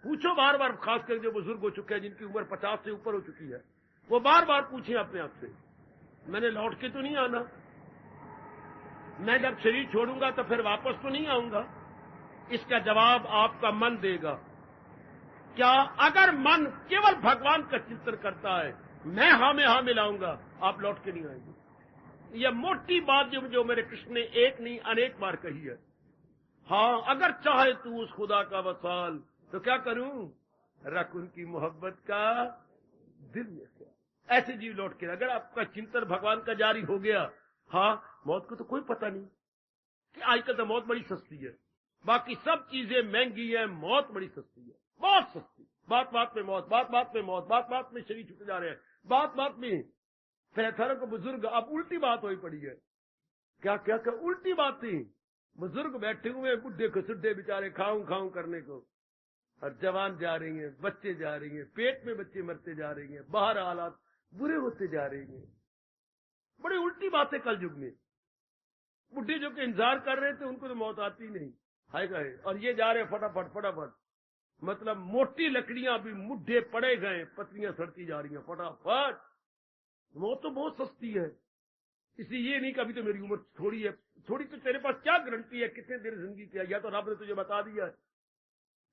पूछो बार बार, खासकर जो बुजुर्ग हो चुके हैं, जिनकी उम्र 50 से ऊपर हो चुकी है, वो बार बार पूछे अपने आप से, मैंने लौट के तो नहीं आना, मैं जब शरीर छोड़ूंगा तो फिर वापस तो नहीं आऊंगा। इसका जवाब आपका मन देगा। क्या अगर मन केवल भगवान का चिंतन करता है, मैं हाँ में हाँ मिलाऊंगा, आप लौट के नहीं आएंगे। यह मोटी बात जो मेरे कृष्ण ने एक नहीं अनेक बार कही है। हाँ, अगर चाहे तू उस खुदा का वसाल, तो क्या करूं, रख उनकी मोहब्बत का दिल में से। ऐसे जीव लौट के, अगर आपका चिंतन भगवान का जारी हो गया, हाँ, मौत को तो कोई पता नहीं कि आजकल तो मौत बड़ी सस्ती है, बाकी सब चीजें महंगी है, मौत बड़ी सस्ती है, बहुत सस्ती। बात बात में मौत, बात बात में मौत, बात बात में शरीर छूटे जा रहे हैं, बात बात में। फिर 18 को बुजुर्ग, अब उल्टी बात हो पड़ी है। क्या क्या क्या उल्टी बात थी। बुजुर्ग बैठे हुए, बुढ़े खसुड्डे बेचारे खाऊं खाऊं करने को, और जवान जा रही हैं, बच्चे जा रही हैं, पेट में बच्चे मरते जा रही हैं, बाहर हालात बुरे होते जा रहे हैं। बड़ी उल्टी बातें कल युग में। बुढ़े जो कि इंतजार कर रहे थे, उनको तो मौत आती नहीं, हाय गए, और ये जा रहे फटाफट फटाफट। मतलब मोटी लकड़ियां भी मुड्ढे पड़े गए, पत्नियां सड़ती जा रही हैं फटाफट। मौत तो बहुत सस्ती है। इसलिए ये नहीं, कभी तो मेरी उम्र थोड़ी है, थोड़ी तो तेरे पास क्या गारंटी है कितने देर जिंदगी की है। या तो रब ने तुझे बता दिया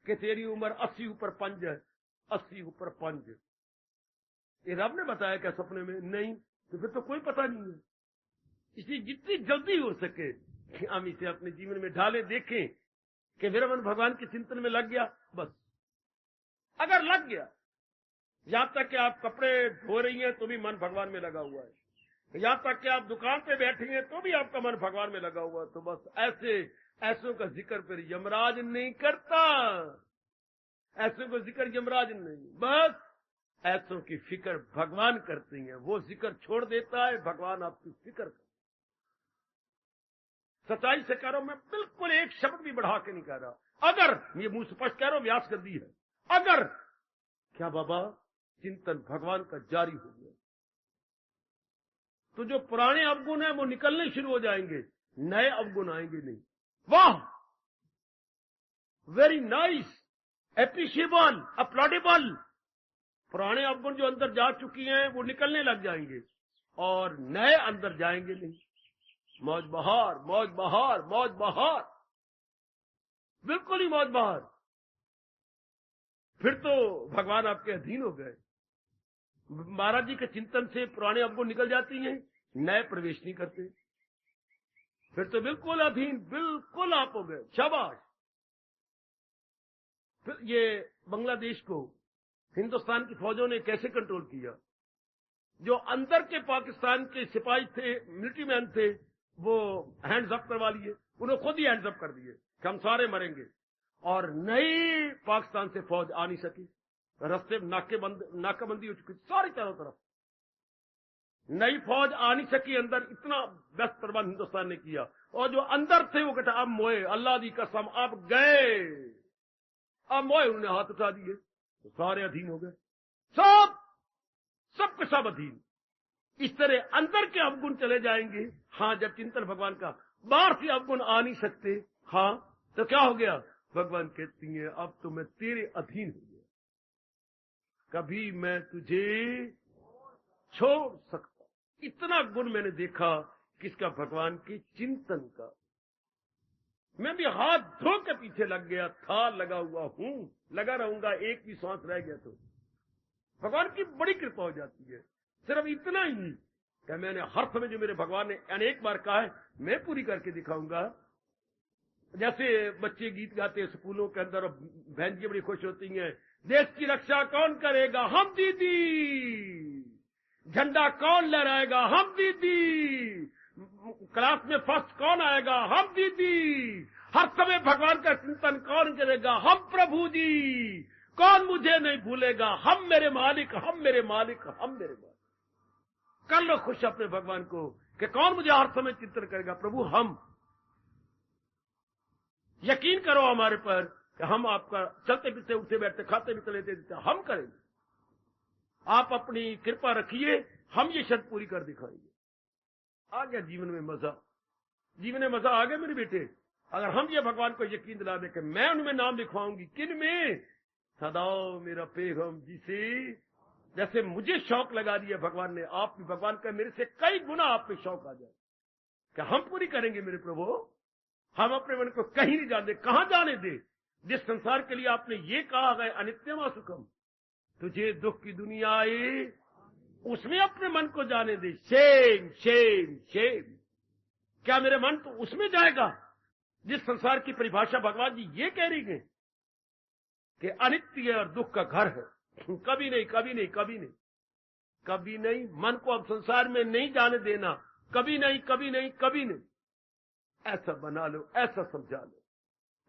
कि तेरी उम्र 80 ऊपर 5 है, 80 ऊपर 5। ये रब ने बताया क्या सपने में? नहीं, तो फिर तो कोई पता नहीं है। इसलिए जितनी जल्दी हो सके हम इसे अपने जीवन में ढाले, देखें कि मेरा मन भगवान के चिंतन में लग गया। बस अगर लग गया, यहां तक कि आप कपड़े धो रही हैं तो भी मन भगवान में लगा हुआ है, यहां तक कि आप दुकान पे बैठी हैं तो भी आपका मन भगवान में लगा हुआ है, तो बस ऐसों का जिक्र फिर यमराज नहीं करता। ऐसों का जिक्र यमराज नहीं, बस ऐसों की फिक्र भगवान करती हैं। वो जिक्र छोड़ देता है, भगवान आपकी फिक्र करता है। सच्चाई से कह रहा हूं, मैं बिल्कुल एक शब्द भी बढ़ा के नहीं कह रहा। अगर ये मुंह स्पष्ट कह रहा हूं, व्यास गद्दी है, अगर क्या बाबा चिंतन भगवान का जारी हो गया तो जो पुराने अवगुण है वो निकलने शुरू हो जाएंगे, नए अवगुण आएंगे नहीं। वाह, वेरी नाइस, एप्रिशिएबल, अपलॉडेबल। पुराने अवगुण जो अंदर जा चुकी हैं वो निकलने लग जाएंगे और नए अंदर जाएंगे नहीं। मौज बहार, मौज बहार, मौज बहार, बिल्कुल ही मौज बहार। फिर तो भगवान आपके अधीन हो गए। महाराज जी के चिंतन से पुराने अवगुण निकल जाती हैं, नए प्रवेश नहीं करते, फिर तो बिल्कुल अधीन, बिल्कुल आप हो गए। शाबाश। फिर ये बांग्लादेश को हिंदुस्तान की फौजों ने कैसे कंट्रोल किया? जो अंदर के पाकिस्तान के सिपाही थे, मिलिट्री मैन थे, वो हैंड्स अप करवा लिए, उन्होंने खुद ही हैंड्स अप कर दिए कि हम सारे मरेंगे। और नई पाकिस्तान से फौज आ नहीं सकी। रास्ते नाकाबंदी हो चुकी सारी चारों तरफ, नई फौज आ नहीं सकी अंदर। इतना व्यस्त प्रबंध हिंदुस्तान ने किया, और जो अंदर थे वो कहते अब मोए, अल्लाह दी कसम अब गए, अब मोए। उन्होंने हाथ उठा दिए तो सारे अधीन हो गए, सबके सब अधीन। इस तरह अंदर के अवगुण चले जाएंगे। हाँ, जब चिंतन भगवान का, बाहर से अवगुण आ नहीं सकते। हाँ, तो क्या हो गया? भगवान कहती है अब तो मैं तेरे अधीन हो गया, कभी मैं तुझे छोड़ सकता। इतना गुण मैंने देखा किसका? भगवान के चिंतन का। मैं भी हाथ धो के पीछे लग गया था, लगा हुआ हूं, लगा रहूंगा, एक भी सांस रह गया तो भगवान की बड़ी कृपा हो जाती है। सिर्फ इतना ही कि मैंने हर समय जो मेरे भगवान ने अनेक बार कहा है, मैं पूरी करके दिखाऊंगा। जैसे बच्चे गीत गाते हैं स्कूलों के अंदर, और बहन जी बड़ी खुश होती हैं, देश की रक्षा कौन करेगा? हम दीदी। झंडा कौन लहराएगा? हम दीदी। क्लास में फर्स्ट कौन आएगा? हम दीदी। हर समय भगवान का चिंतन कौन करेगा? हम प्रभु जी। कौन मुझे नहीं भूलेगा? हम मेरे मालिक, हम मेरे मालिक, हम मेरे मालिक। कर लो खुश अपने भगवान को कि कौन मुझे हर समय चिंतन करेगा? प्रभु हम। यकीन करो हमारे पर कि हम आपका चलते फिरते, उठते बैठते, खाते पीते, लेते देते हम करेंगे। आप अपनी कृपा रखिए, हम ये शर्त पूरी कर दिखाएंगे। आ गया जीवन में मजा, जीवन में मजा आ गया मेरे बेटे। अगर हम ये भगवान को यकीन दिला दे कि मैं उनमें नाम लिखवाऊंगी। किन में? सदाओ मेरा पैगम जिसे, जैसे मुझे शौक लगा दिया भगवान ने, आप भी भगवान का मेरे से कई गुना आप पे शौक आ जाए कि हम पूरी करेंगे मेरे प्रभु। हम अपने मन को कहीं नहीं जाने, कहां जाने दे। जिस संसार के लिए आपने ये कहा है अनित्यम असुखम, तुझे दुख की दुनिया आए, उसमें अपने मन को जाने दे। Shem Shem Shem. क्या मेरे मन तो उसमें जाएगा जिस संसार की परिभाषा भगवान जी ये कह रही है कि अनित्य और दुख का घर है? कभी नहीं, कभी नहीं, कभी नहीं, कभी नहीं। मन को अब संसार में नहीं जाने देना, कभी नहीं, कभी नहीं, कभी नहीं। ऐसा बना लो, ऐसा समझा लो।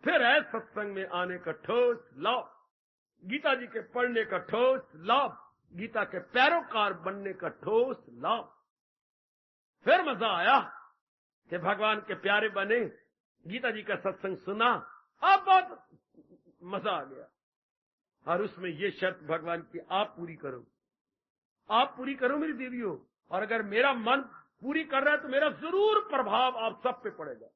फिर है सत्संग में आने का ठोस लाभ, गीता जी के पढ़ने का ठोस लाभ, गीता के पैरोकार बनने का ठोस लाभ। फिर मजा आया कि भगवान के प्यारे बने, गीता जी का सत्संग सुना, अब बहुत मजा आ गया। और उसमें ये शर्त भगवान की आप पूरी करो, आप पूरी करो मेरी देवियों। और अगर मेरा मन पूरी कर रहा है तो मेरा जरूर प्रभाव आप सब पे पड़ेगा।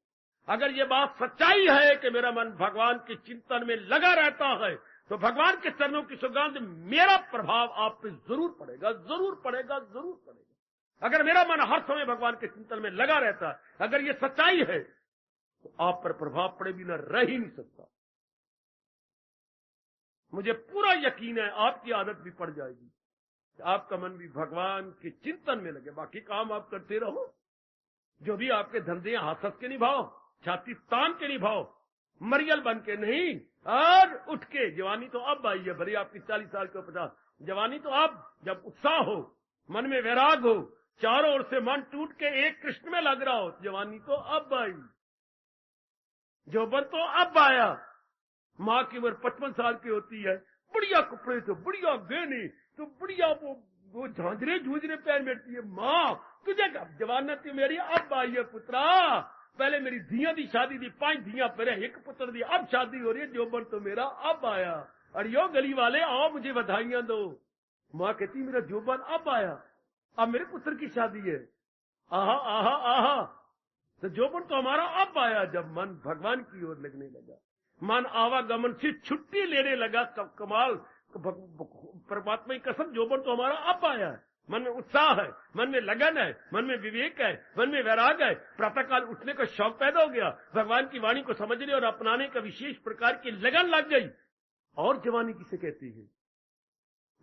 अगर ये बात सच्चाई है कि मेरा मन भगवान के चिंतन में लगा रहता है, तो भगवान के चरणों की सुगंध, मेरा प्रभाव आप पे जरूर पड़ेगा, जरूर पड़ेगा, जरूर पड़ेगा। अगर मेरा मन हर समय भगवान के चिंतन में लगा रहता है, अगर ये सच्चाई है, तो आप पर प्रभाव पड़े बिना रह ही नहीं सकता। मुझे पूरा यकीन है आपकी आदत भी पड़ जाएगी, आपका मन भी भगवान के चिंतन में लगे। बाकी काम आप करते रहो, जो भी आपके धंधे हाथ के निभाओ, छाती तान के निभाओ, मरियल बन के नहीं। और उठ के, जवानी तो अब आई है, भले आपकी 40 साल के 50, जवानी तो अब, जब उत्साह हो, मन में वैराग हो, चारों ओर से मन टूट के एक कृष्ण में लग रहा हो, जवानी तो अब आई, जौवन तो अब आया। माँ की उम्र 55 साल की होती है, बढ़िया कपड़े तो बढ़िया गहने तो बढ़िया, वो झांझरे झूझरे पहन बैठती है। माँ तुझे जवानी थी मेरी अब आई है पुत्रा, पहले मेरी धिया दी शादी थी, 5 धिया पहले, एक पुत्र दी, अब शादी हो रही है, जोबन तो मेरा अब आया। अड़ियो गली वाले आओ मुझे बधाइयां दो। माँ कहती मेरा जोबन अब आया, अब मेरे पुत्र की शादी है। आहा आहा आहा। तो जोबन तो हमारा अब आया जब मन भगवान की ओर लगने लगा, मन आवागमन से छुट्टी लेने लगा। कमाल, परमात्मा की कसम, जोबन तो हमारा अब आया है। मन में उत्साह है, मन में लगन है, मन में विवेक है, मन में वैराग है, प्रातःकाल उठने का शौक पैदा हो गया, भगवान की वाणी को समझने और अपनाने का विशेष प्रकार की लगन लग गई। और जवानी किसे कहती है?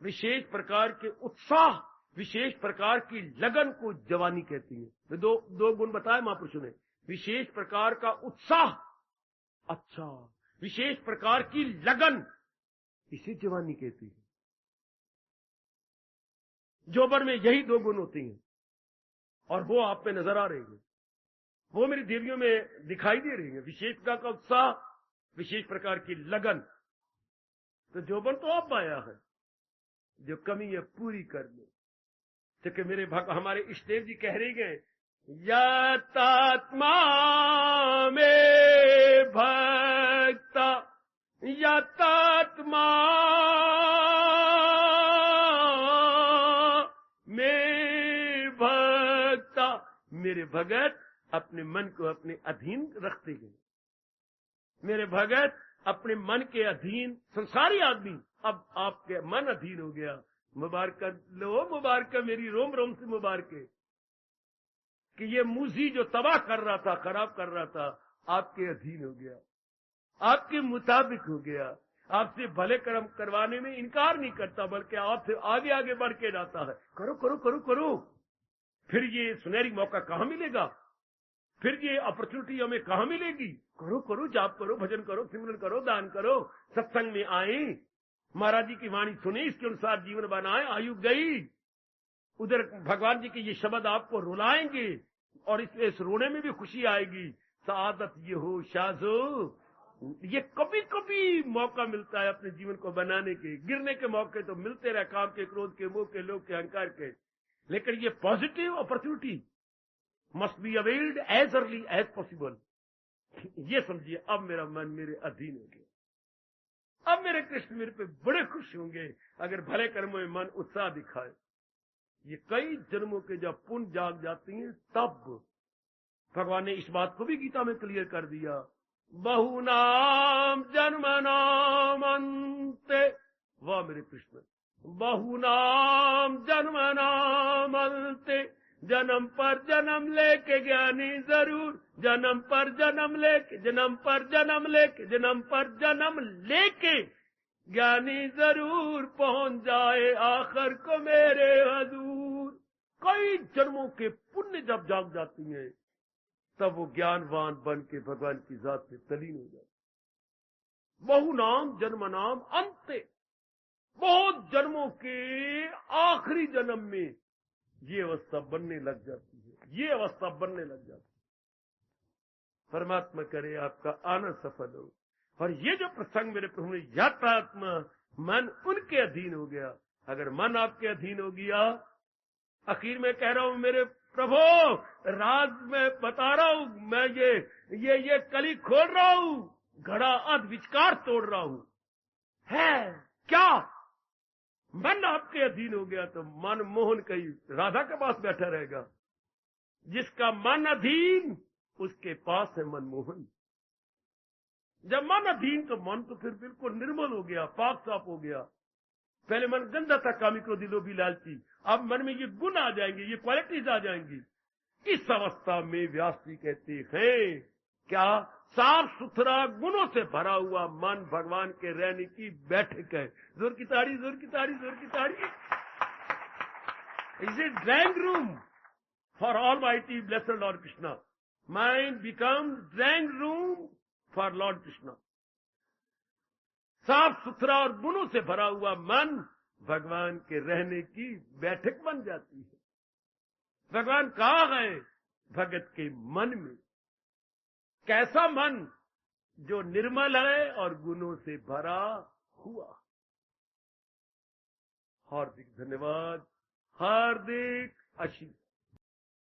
विशेष प्रकार के उत्साह, विशेष प्रकार की लगन को जवानी कहती है। दो गुण बताए महापुरुषों ने, विशेष प्रकार का उत्साह, अच्छा, विशेष प्रकार की लगन, इसे जवानी कहती है। जोबर में यही 2 गुण होती हैं, और वो आप पे नजर आ रही है, वो मेरी देवियों में दिखाई दे रही है। विशेष प्रकार का उत्साह, विशेष प्रकार की लगन। तो जोबन तो अब आया है, जो कमी है पूरी कर ले। क्योंकि मेरे हमारे इष्टदेव जी कह रहे हैं, यतात्मा में भक्ता, यतात्मा में भक्ता। मेरे भगत अपने मन को अपने अधीन रखते गए। मेरे भगत अपने मन के अधीन, संसारी आदमी अब आपके मन अधीन हो गया। मुबारक लो, मुबारक मेरी रोम रोम से मुबारक, कि ये मूसी जो तबाह कर रहा था, खराब कर रहा था, आपके अधीन हो गया, आपके मुताबिक हो गया। आपसे भले कर्म करवाने में इनकार नहीं करता, बल्कि आपसे आगे आगे बढ़ के जाता है। करो करो करो करो। फिर ये सुनहरी मौका कहां मिलेगा? फिर ये अपॉर्चुनिटी हमें कहां मिलेगी? करो करो, जाप करो, भजन करो, सिमरन करो, दान करो, सत्संग में आए, महाराज जी की वाणी सुने, इसके अनुसार जीवन बनाए। आयु गई, उधर भगवान जी के ये शब्द आपको रुलाएंगे और इस रोने में भी खुशी आएगी। सादत ये हो शाजो, ये कभी कभी मौका मिलता है अपने जीवन को बनाने के। गिरने के मौके तो मिलते रहे, काम के, क्रोध के, मोह के, लोभ के, अहंकार के, लेकिन ये positive opportunity must be availed as early as possible. ये समझिए, अब मेरा मन मेरे अधीन हो गया। अब मेरे कृष्ण मेरे पे बड़े खुश होंगे अगर भले कर्मों में मन उत्साह दिखाए। ये कई जन्मों के जब पुण्य जाग जाती हैं, तब भगवान ने इस बात को भी गीता में क्लियर कर दिया। बहुनाम जन्मनाम अन्ते, वाह मेरे कृष्ण, बहुनाम जन्मनाम अन्ते, जन्म पर जन्म लेके ज्ञानी जरूर, जन्म पर जन्म लेके, जन्म पर जन्म लेके, जन्म पर जन्म लेके ज्ञानी जरूर पहुंच जाए आखिर को मेरे हजूर। कई जन्मों के पुण्य जब जाग जाती हैं, तब वो ज्ञानवान बन के भगवान की जात में तलीन हो जाते। बहुनाम जन्म नाम अंते, बहुत जन्मों के आखिरी जन्म में ये अवस्था बनने लग जाती है, ये अवस्था बनने लग जाती है। परमात्मा करे आपका आना सफल हो। और ये जो प्रसंग मेरे प्रभु ने, यतात्मा, मन उनके अधीन हो गया। अगर मन आपके अधीन हो गया, आखिर में कह रहा हूं मेरे प्रभु, राज में बता रहा हूं, मैं ये कली खोल रहा हूं, घड़ा अध विचकार तोड़ रहा हूं। है क्या? मन आपके अधीन हो गया तो मन मोहन कहीं राधा के पास बैठा रहेगा। जिसका मन अधीन, उसके पास है मनमोहन। जब मन अधीन, तो मन तो फिर बिल्कुल निर्मल हो गया, पाक साफ हो गया। पहले मन गंदा था, कामी क्रोधी लोभी लालची, अब मन में ये गुण आ जाएंगे, ये क्वालिटीज आ जाएंगी। इस अवस्था में व्यास जी कहते हैं, क्या? साफ सुथरा गुणों से भरा हुआ मन भगवान के रहने की बैठक है। जोर की ताड़ी, जोर की ताड़ी, जोर की ताड़ी। Is a drawing room for almighty blessed Lord Krishna. Mind becomes drawing room for Lord Krishna. साफ सुथरा और गुणों से भरा हुआ मन भगवान के रहने की बैठक बन जाती है। भगवान कहाँ गए? भगत के मन में। कैसा मन? जो निर्मल है और गुणों से भरा हुआ। हार्दिक धन्यवाद, हार्दिक आशीष।